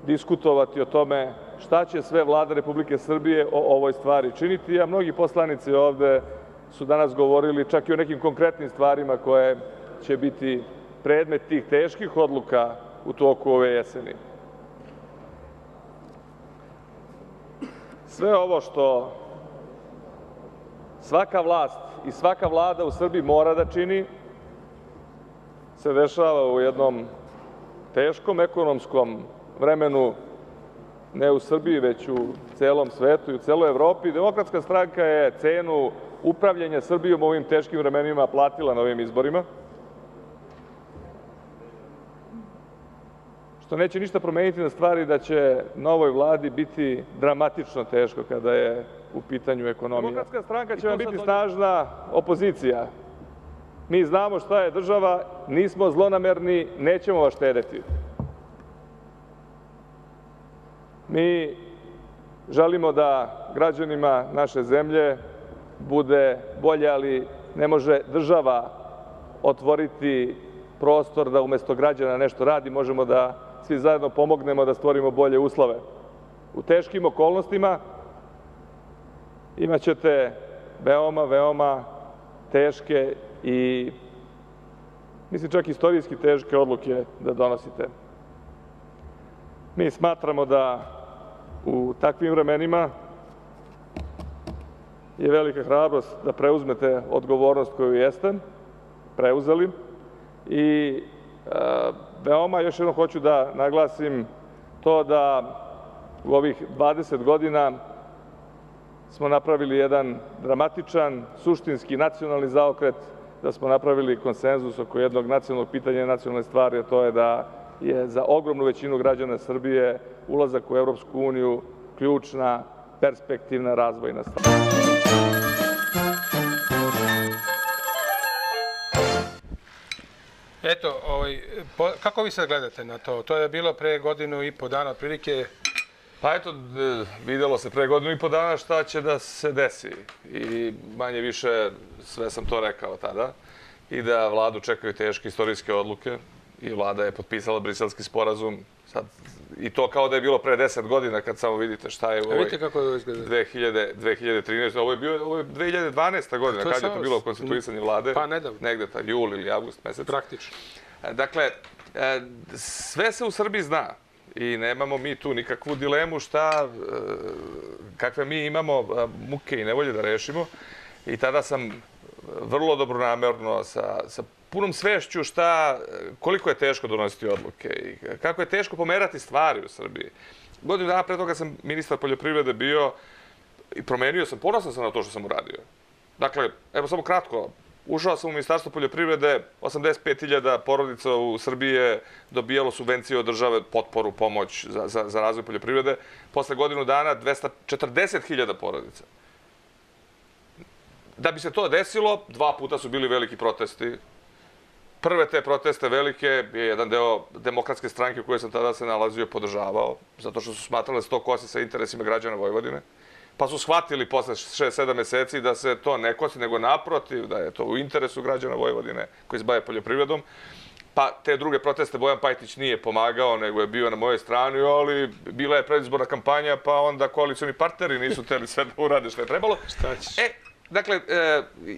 diskutovati o tome šta će sve Vlada Republike Srbije o ovoj stvari činiti, a mnogi poslanici ovde su danas govorili čak i o nekim konkretnim stvarima koje će biti predmet tih teških odluka u toku ove jeseni. Sve ovo što svaka vlast i svaka vlada u Srbiji mora da čini se dešava u jednom teškom ekonomskom vremenu, ne u Srbiji, već u celom svetu i u celoj Evropi. Demokratska stranka je cenu upravljanja Srbijom u ovim teškim vremenima platila na ovim izborima, što neće ništa promeniti na stvari da će novoj vladi biti dramatično teško kada je u pitanju ekonomija. Demokratska stranka će vam biti snažna opozicija. Mi znamo šta je država, nismo zlonamerni, nećemo vas štedeti. Mi želimo da građanima naše zemlje bude bolje, ali ne može država otvoriti prostor da umesto građana nešto radi. Možemo da svi zajedno pomognemo da stvorimo bolje uslove. U teškim okolnostima imaćete veoma, veoma teške i mislim čak istorijski teške odluke da donosite. Mi smatramo da u takvim vremenima je velika hrabrost da preuzmete odgovornost koju jeste preuzeli i veoma još jednom hoću da naglasim to da u ovih 20 godina smo napravili jedan dramatičan, suštinski nacionalni zaokret, da smo napravili konsenzus oko jednog nacionalnog pitanja i nacionalne stvari, a to je da je za ogromnu većinu građana Srbije ulazak u Evropsku uniju ključna, perspektivna razvojna stvar. Eto, kako vi sad gledate na to? To je bilo pre godinu i po dana otprilike. Pa eto, videlo se pre godinu i po dana šta će da se desi. I manje više sve sam to rekao tada. I da vladu čekaju teške istorijske odluke. I vlada je potpisala Briselski sporazum. Sad, i to kao da je bilo pre 10 godina kad samo vidite šta je u ovoj... Vidite kako je izgleda. 2013. Ovo je 2012. godina. Kad je to bilo konstituisanje vlade? Pa nedavno. Negde ta jul ili avgust mesec. Praktično. Dakle, sve se u Srbiji zna. I nemamo mi tu nikakvu dilemu kakve mi imamo muke i nevolje da rešimo. I tada sam vrlo dobronamerno, sa punom svešću koliko je teško donositi odluke i kako je teško pomerati stvari u Srbiji. Godinu dana pre toga sam ministar poljoprivrede bio i promenio sam, ponosan sam na to što sam uradio. Dakle, evo samo kratko, ušao sam u Ministarstvo poljoprivrede, 85.000 porodica u Srbiji je dobijalo subvencije od države, potporu, pomoć za razvoj poljoprivrede. Posle godinu dana 240.000 porodica. Da bi se to desilo, 2 puta su bili veliki protesti. Prve te proteste velike je jedan deo Demokratske stranke u kojoj sam tada se nalazio podržavao, zato što su smatrali da se to kosi sa interesima građana Vojvodine. Pa su shvatili posle 6-7 meseci da se to ne kosi, nego naprotiv, da je to u interesu građana Vojvodine koji se bave poljoprivredom. Pa te druge proteste Bojan Pajtić nije pomagao, nego je bio na mojoj strani, ali bila je predizborna kampanja, pa onda koalicioni partneri nisu hteli sve da urade što je trebalo. Šta ćeš? Dakle,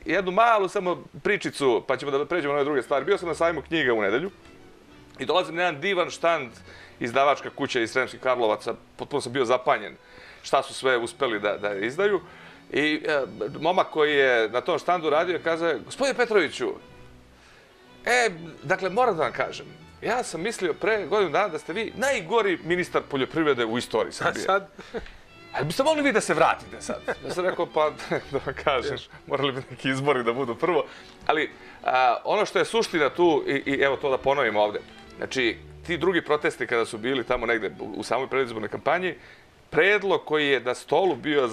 jednu malu samo pričicu, pa ćemo da pređemo na ove druge stvari. Bio sam na sajmu knjiga u nedelju i dolazim na jedan divan štand izdavačka kuća iz Sremskih Karlovaca. Potpuno sam bio zapanjen šta su sve uspeli da izdaju. I momak koji je na tom štandu radio kaže, gospodine Petroviću, dakle, moram da vam kažem, ja sam mislio pre godinu dana da ste vi najgori ministar poljoprivrede u istoriji Srbije. A sad? Ali biste mogli vi da se vratite sad? Ja sam rekao, pa da vam kažem, morali bi neki izbori da budu prvo. Ali ono što je suština tu, i evo to da ponovim ovde, znači, ti drugi protesti kada su bili tamo negde u samoj predizbornoj kampanji, predlog koji je na stolu bio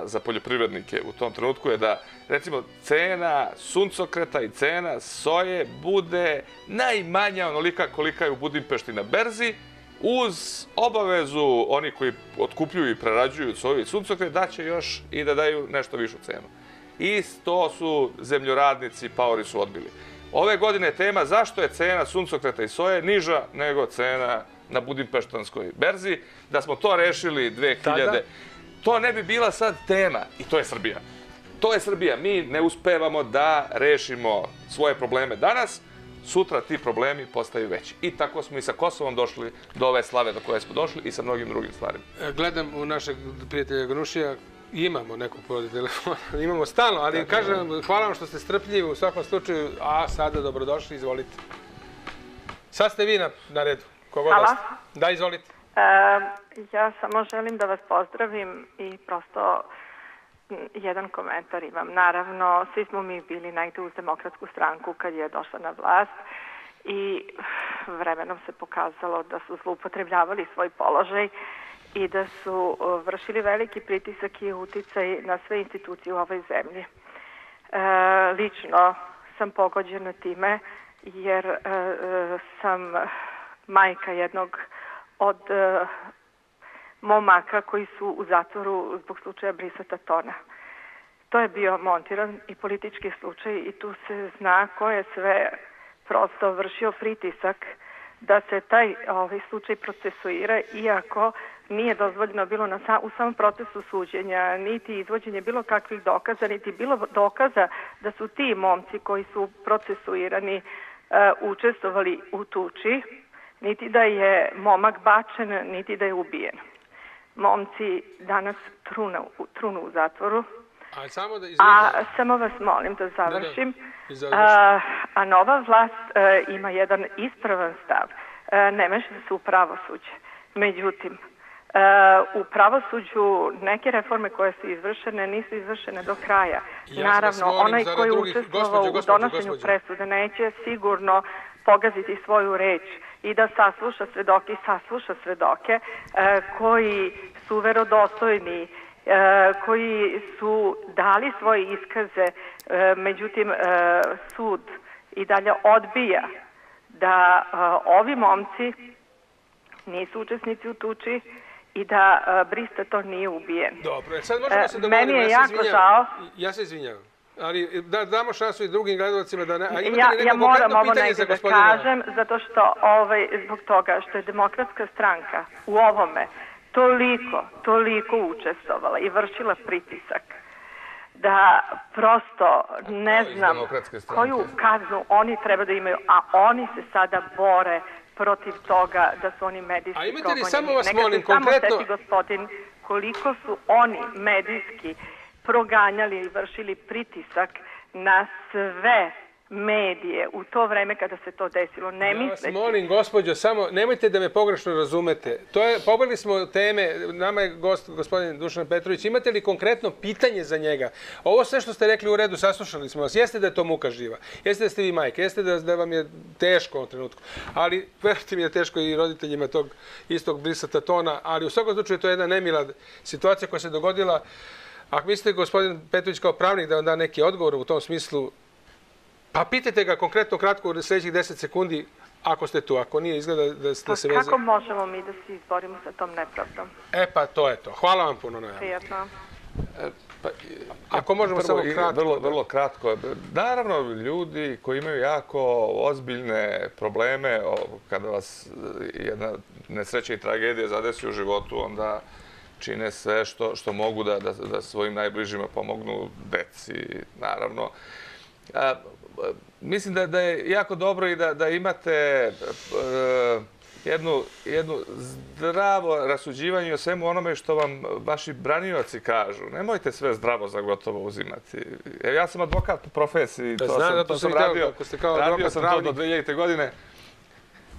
za poljoprivrednike u tom trenutku je da, recimo, cena suncokreta i cena soje bude najmanja onolika kolika je u Budimpešti na berzi, uz obavezu oni koji otkupljuju i prerađuju soju i suncokret da će još i da daju nešto višu cenu. I to su zemljoradnici, paori su odbili. Ove godine je tema zašto je cena suncokreta i soje niža nego cena na Budimpeštanskoj berzi. Da smo to rešili 2000, to ne bi bila sad tema. I to je Srbija. To je Srbija. Mi ne uspevamo da rešimo svoje probleme danas, sutra ti problemi postaju veći. I tako smo i sa Kosovom došli do ove slave do koje smo došli i sa mnogim drugim stvarima. Gledam u našeg prijatelja Ganušija, imamo nekog povode telefona, imamo stalno, ali kažem, hvala vam što ste strpljivi u svakom slučaju, a sada dobrodošli, izvolite. Sad ste vi na redu. Hvala. Da, izvolite. Ja samo želim da vas pozdravim i prosto jedan komentar imam. Naravno, svi smo mi bili negde uz Demokratsku stranku kad je došla na vlast i vremenom se pokazalo da su zloupotrebljavali svoj položaj i da su vršili veliki pritisak i uticaj na sve institucije u ovoj zemlji. Lično sam pogođena time jer sam majka jednog od momaka koji su u zatvoru zbog slučaja Brisa Tatona. To je bio montiran i politički slučaj i tu se zna ko je sve prosto vršio pritisak da se taj slučaj procesuira, iako nije dozvoljeno bilo u samom procesu suđenja, niti izvođenje bilo kakvih dokaza, niti bilo dokaza da su ti momci koji su procesuirani učestvovali u tuči, niti da je momak bačen, niti da je ubijen. Momci danas trunu u zatvoru. Samo vas molim da završim. A nova vlast ima jedan ispravan stav. Ne meša se u pravosuđe. Međutim, u pravosuđu neke reforme koje su izvršene nisu izvršene do kraja. Naravno, onaj koji je učestvovao u donošenju presude neće sigurno pogaziti svoju reč i da sasluša svedoke koji su verodostojni, koji su dali svoje iskaze, međutim sud i dalje odbija da ovi momci nisu učesnici u tuči i da Bris Taton nije ubijen. Dobro, sad možemo se dogovoriti. Meni je jako žao. Ja se izvinjavam. Ali da damo šansu i drugim gledalcima da... Ja moram ovo negdje da kažem, zato što zbog toga što je Demokratska stranka u ovome toliko učestvovala i vršila pritisak da prosto ne znam koju kaznu oni treba da imaju, a oni se sada bore protiv toga da su oni medijski progonjeni. A imate li, samo vas molim, konkretno... Samo seti gospodin koliko su oni medijski proganjali i vršili pritisak na sve medije u to vreme kada se to desilo. Ja vas molim, gospođo, samo nemojte da me pogrešno razumete. Pobegli smo teme, nama je gost gospodin Dušan Petrović. Imate li konkretno pitanje za njega? Ovo sve što ste rekli u redu, saslušali smo vas. Jeste da je to muka živa, jeste da ste vi majka, jeste da vam je teško u ovom trenutku. Ali, verujte mi, je teško i roditeljima tog istog Brisa Tatona, ali u svakom slučaju to je jedna nemila situacija koja se dogodila. Ako mislite, gospodin Petrović, kao pravnik da vam da neki odgovor u tom smislu, pa pitajte ga konkretno kratko u sljedećih 10 sekundi ako ste tu, ako nije izgleda da ste se vezali. Kako možemo mi da se izborimo sa tom nepravdom? Pa to je to. Hvala vam puno. Prijetno. Ako možemo samo kratko. Vrlo kratko. Naravno, ljudi koji imaju jako ozbiljne probleme, kada vas jedna nesreća i tragedija zadesi u životu, onda čine sve što mogu da svojim najbližima pomognu, deci, naravno. Mislim da je jako dobro i da imate jedno zdravo rasuđivanje o svemu onome što vam vaši branioci kažu. Nemojte sve zdravo za gotovo uzimati. Ja sam advokat po profesiji, to sam radio sam to do 2000. godine.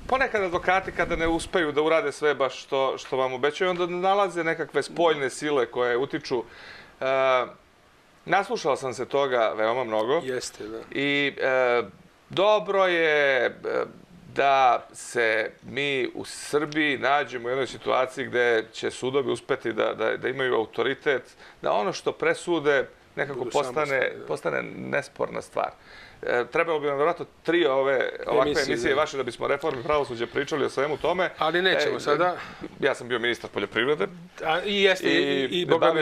Ponekad advokati kada ne uspeju da urade sve baš što vam obećaju, onda nalaze nekakve spoljne sile koje utiču. Naslušao sam se toga veoma mnogo. Jeste, da. I dobro je da se mi u Srbiji nađemo u jednoj situaciji gde će sudovi uspeti da imaju autoritet, da ono što presude nekako postane nesporna stvar. Trebalo bi nam vjerojatno 3 ovakve emisije vaše da bismo reformi pravosuđa pričali o svemu tome. Ali nećemo sada. Ja sam bio ministar poljoprivrede. I jeste, i Boga mi...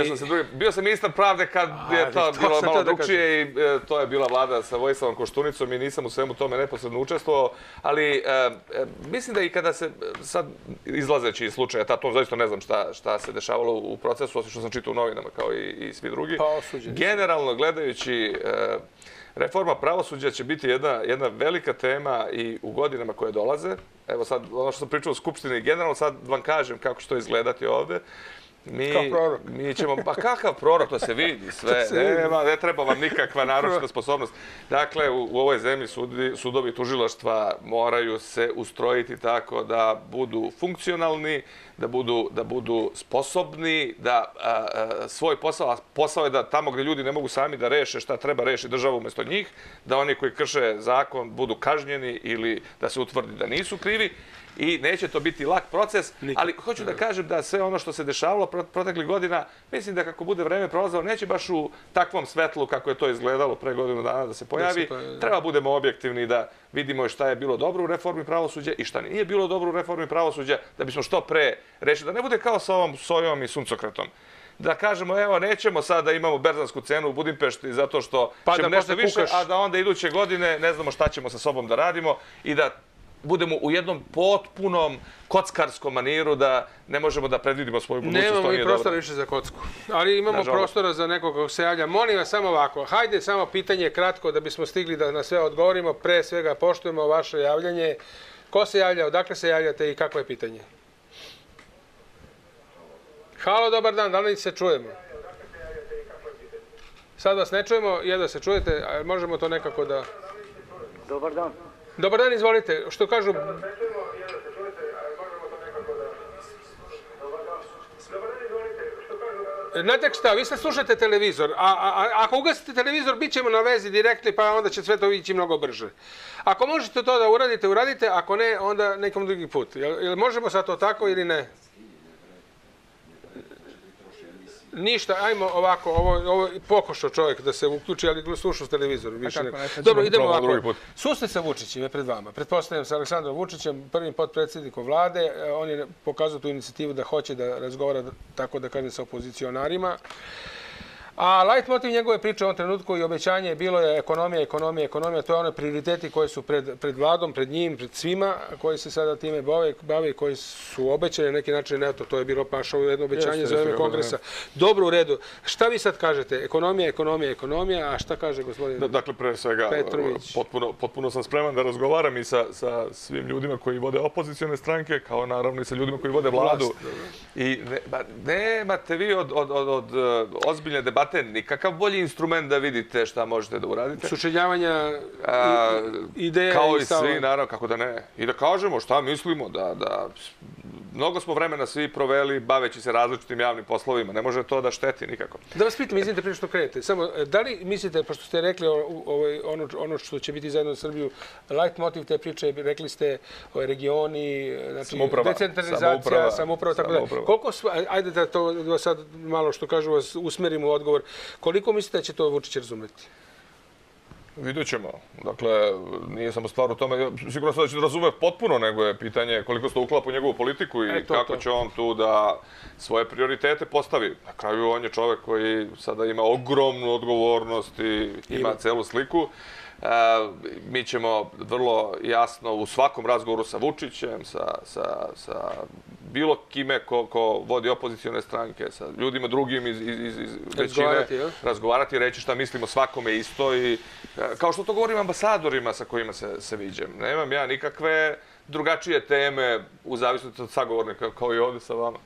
Bio sam ministar pravde kad je to bilo malo drugčije i to je bila vlada sa Vojislavom Koštunicom i nisam u svemu tome neposredno učestvovao. Ali mislim da i kada se sad izlazeći iz slučaja, to zaista ne znam šta se dešavalo u procesu, osim što sam čitao u novinama kao i svi drugi. Generalno gledajući, reforma pravosuđa će biti jedna velika tema i u godinama koje dolaze. Evo sad, ono što sam pričao u Skupštini, generalno sad vam kažem kako će to izgledati ovde. Kao prorok. Mi ćemo, pa kakav prorok, to se vidi sve. Ne treba vam nikakva naročita sposobnost. Dakle, u ovoj zemlji sudovi tužilaštva moraju se ustrojiti tako da budu funkcionalni, da budu sposobni, da svoj posao je da tamo gdje ljudi ne mogu sami da reše šta treba reši država umjesto njih, da oni koji krše zakon budu kažnjeni ili da se utvrdi da nisu krivi. I neće to biti lak proces, ali hoću da kažem da sve ono što se dešavalo proteklih godina, mislim da kako bude vreme prolazilo, neće baš u takvom svetlu kako je to izgledalo pre godinu dana da se pojavi. Treba budemo objektivni da vidimo šta je bilo dobro u reformi pravosuđa i šta nije bilo dobro u reformi pravosuđa, da bismo što pre rešili. Da ne bude kao sa ovom sojom i suncokretom. Da kažemo, evo, nećemo sad da imamo berzansku cenu u Budimpešti zato što ćemo nešto više, a da onda iduće godine ne znamo šta ćemo sa sobom da radimo i da budemo u jednom potpunom kockarskom maniru da ne možemo da predvidimo svoju budućnost. Nemamo i prostora više za kocku, ali imamo prostora za nekog kako se javlja. Molim vas samo ovako, hajde samo pitanje kratko da bismo stigli da na sve odgovorimo. Pre svega poštujemo vaše javljanje. Ko se javlja, odakle se javljate i kako je pitanje? Halo, dobar dan, da li se čujemo? Sad vas ne čujemo, jedva se čujete, a možemo to nekako da... Dobar dan. Dobar dan, izvolite. Što kažu... Znate šta, vi sad slušate televizor, a ako ugasite televizor, bit ćemo na vezi direktni, pa onda će sve to ići mnogo brže. Ako možete to da uradite, ako ne, onda nekom drugi put. Jel možemo sad to tako ili ne? Ništa, ajmo ovako, ovo pokušao čovjek da se uključi, ali slušao s televizorom. Dobro, idemo ovako. Susret sa Vučićem je pred vama. Pretpostavljam sa Aleksandrom Vučićem, prvim potpredsjednikom vlade. On je pokazao tu inicijativu da hoće da razgovara, tako da kažem, sa opozicionarima. A light motiv njegove priče u ovom trenutku i obećanje bilo je ekonomija. To je one prioriteti koji su pred vladom, pred njim, pred svima, koji se sada time bave i koji su obećani na neki način. Eto, to je bilo pašao jedno obećanje za vreme kongresa. Dobro, u redu. Šta vi sad kažete? Ekonomija, a šta kaže gospodin Petrović? Dakle, pre svega, potpuno sam spreman da razgovaram i sa svim ljudima koji vode opozicione stranke, kao naravno i sa ljudima koji vode vladu. I nemate vi od ozbiljne debate nikakav bolji instrument da vidite šta možete da uradite. Sučeljavanja ideja i stava. Kao i svi, naravno, kako da ne. I da kažemo šta mislimo, da mnogo smo vremena svi proveli baveći se različitim javnim poslovima. Ne može to da šteti nikako. Da vas pitam, izvinite prije što krenete, samo da li mislite, pošto ste rekli ono što će biti zajedno za Srbiju, light motiv te priče, rekli ste regioni, decentralizacija, samouprava, tako da. Koliko, ajde da to sad malo što kažu vas usmerimo u odgovor, koliko mislite da će to Vučić razumeti? Vidjet ćemo. Dakle, nije samo stvar u tome, sigurno sad da će da razume potpuno, nego je pitanje koliko se uklapa u njegovu politiku i kako će on tu da svoje prioritete postavi. Na kraju on je čovek koji sada ima ogromnu odgovornost i ima celu sliku. Mi ćemo vrlo jasno u svakom razgovoru sa Vučićem, sa bilo kime ko vodi opozicione stranke, sa ljudima drugim iz većine, razgovarati i reći šta mislimo svakome isto. I kao što to govorim ambasadorima sa kojima se viđem. Nemam ja nikakve drugačije teme u zavisnosti od sagovornika kao i ovdje sa vama.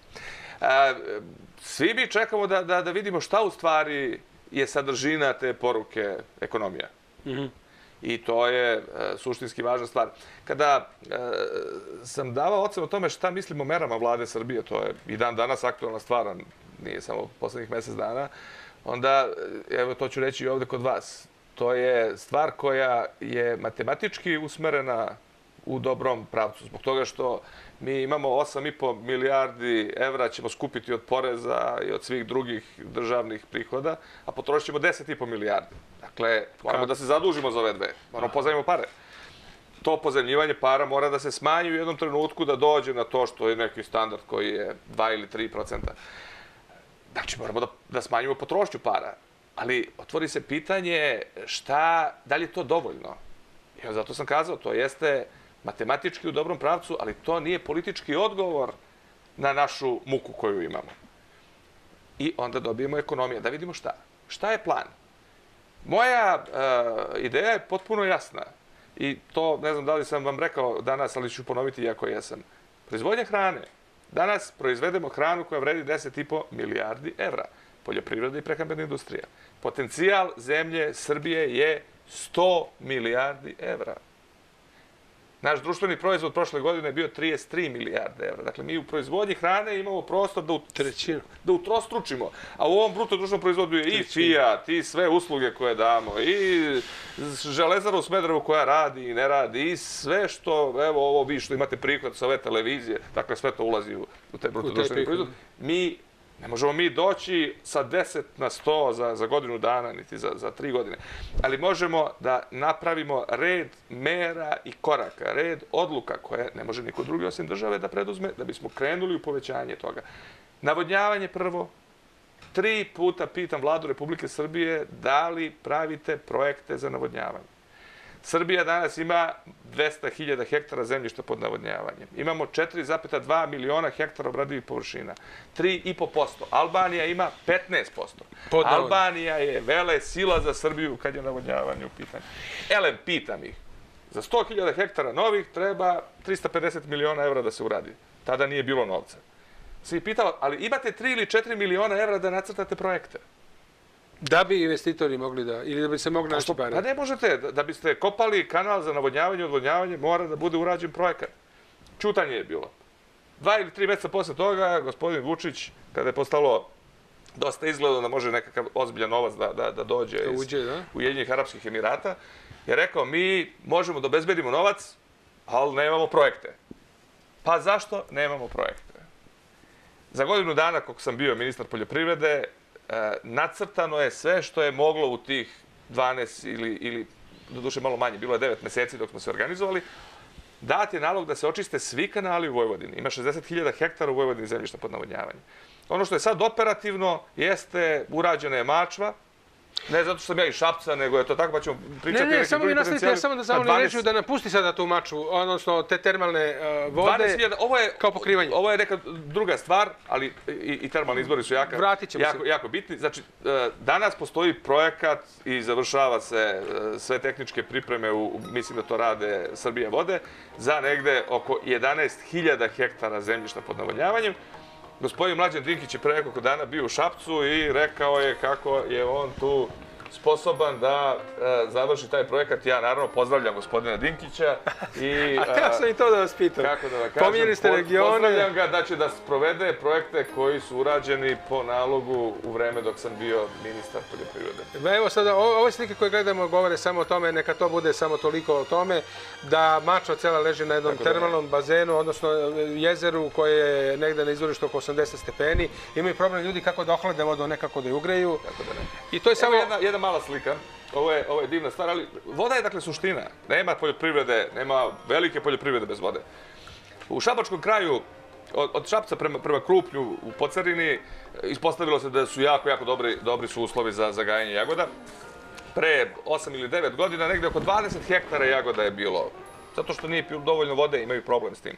Svi mi čekamo da vidimo šta u stvari je sadržina te poruke ekonomija. I to je suštinski važna stvar. Kada sam davao ocenu o tome šta mislim o merama vlade Srbije, to je i dan danas aktualna stvar, nije samo poslednjih mjesec dana, onda, evo to ću reći i ovdje kod vas, to je stvar koja je matematički usmerena u dobrom pravcu. Zbog toga što mi imamo 8,5 milijardi evra ćemo skupiti od poreza i od svih drugih državnih prihoda, a potrošit ćemo 10,5 milijardi. Dakle, moramo da se zadužimo za ove dve. Moramo pozajmimo pare. To pozajmljivanje para mora da se smanji u jednom trenutku da dođe na to što je neki standard koji je 2 ili 3%. Znači, moramo da smanjimo potrošnju para. Ali otvori se pitanje da li je to dovoljno? I zato sam kazao, to jeste matematički u dobrom pravcu, ali to nije politički odgovor na našu muku koju imamo. I onda dobijemo ekonomiju. Da vidimo šta. Šta je plan? Moja ideja je potpuno jasna. I to, ne znam da li sam vam rekao danas, ali ću ponoviti iako jesam. Proizvodnja hrane. Danas proizvedemo hranu koja vredi 10,5 milijardi evra. Poljoprivreda i prehrambena industrija. Potencijal zemlje Srbije je 100 milijardi evra. Naš društveni proizvod prošle godine je bio 33 milijarde evra. Dakle, mi u proizvodnji hrane imamo prostor da utrostručimo. A u ovom bruto društvenom proizvodu je i Fiat, i sve usluge koje damo, i železara u Smederevu koja radi i ne radi, i sve što, evo ovo vi što imate prihod sa ove televizije, dakle sve to ulazi u taj bruto društveni proizvod. Ne možemo mi doći sa 10 na 100 za godinu dana, niti za 3 godine. Ali možemo da napravimo red mera i koraka, red odluka koje ne može niko drugi osim države da preduzme, da bismo krenuli u povećanje toga. Navodnjavanje prvo. 3 puta pitam Vladu Republike Srbije da li pravite projekte za navodnjavanje. Srbija danas ima 200.000 hektara zemljišta pod navodnjavanjem. Imamo 4,2 miliona hektara obradivih površina. 3,5%. Albanija ima 15%. Albanija je vele sila za Srbiju kad je navodnjavanje u pitanju. Elem, pitam ih. Za 100.000 hektara novih treba 350 miliona evra da se uradi. Tada nije bilo novca. Se ih pitao, ali imate 3 ili 4 miliona evra da nacrtate projekte. Da bi investitori mogli da, ili da bi se mogli naći pare? Pa ne možete, da biste kopali kanal za navodnjavanje i odvodnjavanje, mora da bude urađen projekat. Ćutanje je bilo. 2 ili 3 meseca posle toga, gospodin Vučić, kada je postalo dosta izgledao da može nekakav ozbiljan novac da dođe iz Ujedinjenih Arapskih Emirata, je rekao, mi možemo da obezbedimo novac, ali nemamo projekte. Pa zašto nemamo projekte? Za godinu dana, kako sam bio ministar poljoprivrede, nacrtano je sve što je moglo u tih 12 ili doduše malo manje, bilo je 9 meseci dok smo se organizovali, dat je nalog da se očiste svi kanali u Vojvodini. Ima 60.000 hektara u Vojvodini zemljišta pod navodnjavanjem. Ono što je sad operativno jeste urađena je Mačva, ne zato što sam ja iz Šapca, nego je to tako, pa ćemo pričati o nekim samo mi nastavite, samo da samo ne reći da napusti sada tu Mačvu, odnosno te termalne vode kao pokrivanje. Ovo je neka druga stvar, ali i termalni izbori su jako bitni. Znači, danas postoji projekat i završava se sve tehničke pripreme, mislim da to rade Srbija vode, za negde oko 11.000 hektara zemljišta pod navodnjavanjem. Gospodin Mlađan Dinkić je pre nekoliko dana bio u Šapcu i rekao je kako je on tu sposoban da završi taj projekat. Ja naravno pozdravljam gospodina Dinkića. A htio sam i to da vas pitam. Kako da vam kažem, pominjali ste regione. Pozdravljam ga da će da sprovede projekte koji su urađeni po nalogu u vreme dok sam bio ministar poljoprivrede. Evo sada, ove slike koje gledamo govore samo o tome, neka to bude samo toliko o tome, da Mačva cela leži na jednom termalnom bazenu, odnosno jezeru koje je negde na izvorištu oko 80 stepeni. Imaju problem ljudi kako da ohlade vodu, nekako da je ugreju. I to je samo jedna mala slika. Ovo je divna stvar, ali voda je dakle suština. Nema poljoprivrede, nema velike poljoprivrede bez vode. U šabačkom kraju, od Šapca prema Krupnju u Pocarini, ispostavilo se da su jako dobri su uslovi za gajanje jagoda. Pre 8 ili 9 godina negde oko 20 hektara jagoda je bilo. Zato što nije dovoljno vode, imaju problem s tim.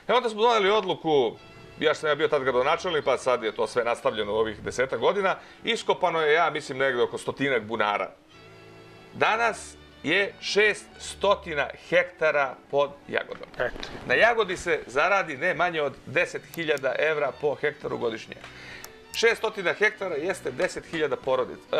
Onda smo doneli odluku, ja što sam bio tad gradonačelnik, pa sad je to sve nastavljeno u ovih 10 godina, iskopano je, ja mislim, negde oko 100 bunara. Danas je 600 hektara pod jagodom. Na jagodi se zaradi ne manje od 10.000 evra po hektaru godišnje. 600 hektara jeste 10.000 porodica.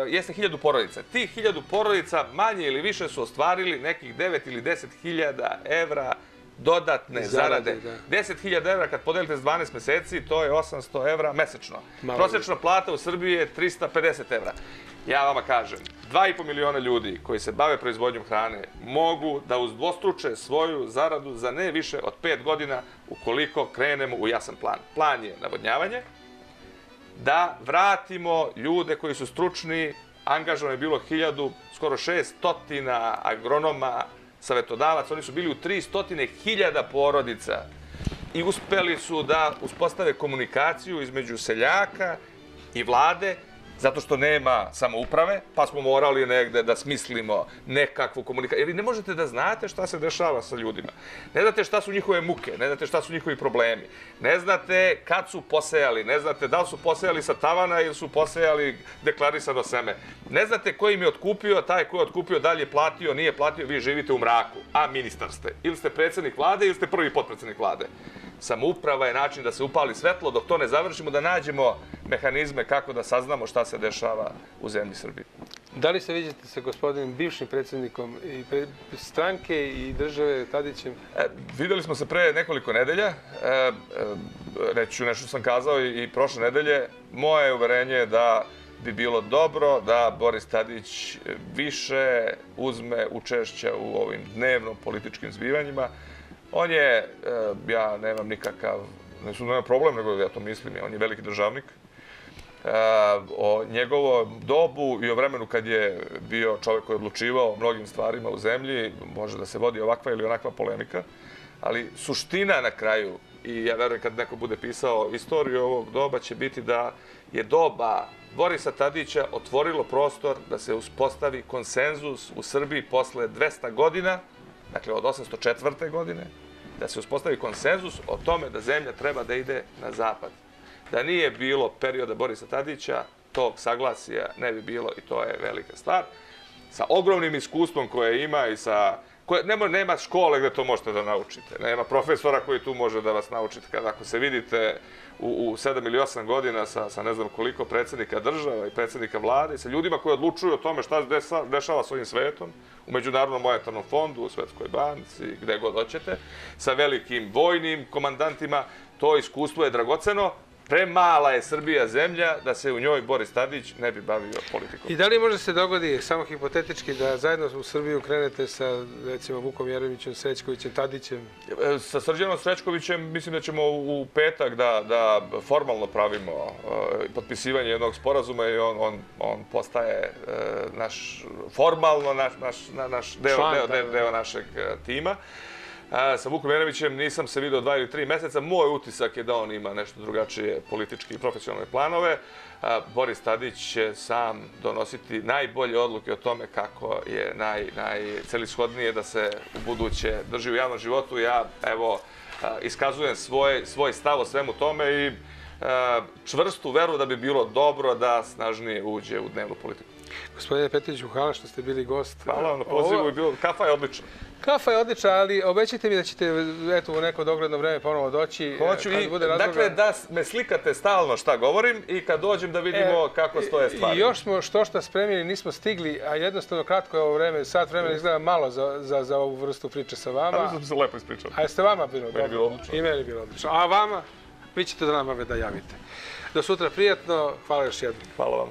Jeste 1000 porodica. Tih 1000 porodica manje ili više su ostvarili nekih 9 ili 10.000 evra dodatne zarade. 10.000 evra kad podelite s 12 meseci, to je 800 evra mesečno. Prosječna plata u Srbiji je 350 evra. Ja vama kažem, 2,5 miliona ljudi koji se bave proizvodnjom hrane mogu da uzdvostruče svoju zaradu za ne više od 5 godina ukoliko krenemo u jasan plan. Plan je navodnjavanje, da vratimo ljude koji su stručni, angažovano je bilo 1000, skoro 600 agronoma, savetodavaca, oni su bili u 300.000 porodica i uspeli su da uspostave komunikaciju između seljaka i vlade, zato što nema samouprave, pa smo morali negde da smislimo nekakvu komunikaciju. Jer ne možete da znate šta se dešava sa ljudima. Ne znate šta su njihove muke, ne znate šta su njihovi problemi. Ne znate kad su posejali, ne znate da li su posejali sa tavana ili su posejali deklarisano seme. Ne znate ko im je otkupio, taj ko je otkupio, da li je platio, nije platio, vi živite u mraku, a ministar ste. Ili ste predsjednik vlade ili ste prvi potpredsjednik vlade. Samouprava je način da se upali svetlo, dok to ne završimo, da nađemo mehanizme kako da saznamo šta se dešava u zemlji Srbiji. Da li se viđate sa gospodinom bivšim predsjednikom i stranke i države Tadićem? Videli smo se pre nekoliko nedelja. Reći ću nešto sam kazao i prošle nedelje. Moje uverenje je da bi bilo dobro da Boris Tadić više uzme učešća u ovim dnevno političkim zbivanjima. On je, ja nemam nikakav, nemam problem, nego ja to mislim, on je veliki državnik. O njegovom dobu i o vremenu kad je bio čovjek koji je odlučivao o mnogim stvarima u zemlji, može da se vodi ovakva ili onakva polemika, ali suština na kraju, i ja verujem kad neko bude pisao istoriju ovog doba, će biti da je doba Borisa Tadića otvorilo prostor da se uspostavi konsenzus u Srbiji posle 200 godina, dakle od 804. godine, da se uspostavi konsenzus o tome da zemlja treba da ide na zapad. Da nije bilo perioda Borisa Tadića, tog saglasija ne bi bilo i to je velika stvar. Sa ogromnim iskustvom koje ima i sa... Nema škole gde to možete da naučite. Nema profesora koji tu može da vas naučite. Ako se vidite u 7 ili 8 godina sa ne znam koliko predsjednika država i predsjednika vlade, sa ljudima koji odlučuju o tome šta se dešava s ovim svetom, u Međunarodnom monetarnom fondu, u Svetskoj banci, gde god hoćete, sa velikim vojnim komandantima, to iskustvo je dragoceno. Premala je Srbija zemlja da se u njoj Boris Tadić ne bi bavio politikom. I da li može se dogodi, samo hipotetički, da zajedno u Srbiju krenete sa, recimo, Vukom Jeremićem, Srećkovićem, Tadićem? Sa Srđanom Srećkovićem mislim da ćemo u petak da formalno pravimo potpisivanje jednog sporazuma i on postaje formalno naš deo našeg tima. Sa Vukom Jeremićem nisam se vidio 2 ili 3 meseca. Moj utisak je da on ima nešto drugačije političke i profesionalne planove. Boris Tadić će sam donositi najbolje odluke o tome kako je najcelishodnije da se u buduće drži u javnom životu. Ja, evo, iskazujem svoj stav o svemu tome i čvrstu veru da bi bilo dobro da snažnije uđe u dnevnu politiku. Gospodine Petroviću, hvala što ste bili gost. Hvala vam na pozivu i kafa je odlična. Kafa je odlična, ali obećajte mi da ćete u neko dogledno vreme ponovo doći. Hoću i, dakle, da me slikate stalno šta govorim i kad dođem da vidimo kako stoje stvari. I još smo što spremili, nismo stigli, a jednostavno kratko je ovo vreme, sat vremena izgleda malo za ovu vrstu priče sa vama. A mislim da se lepo ispričali. A jeste vama bilo dobro? Meni je bilo odlično. I meni je bilo odlično. A vama? Vi ćete da nam da javite. Do sutra prijatno, hvala još jednom. Hvala vam.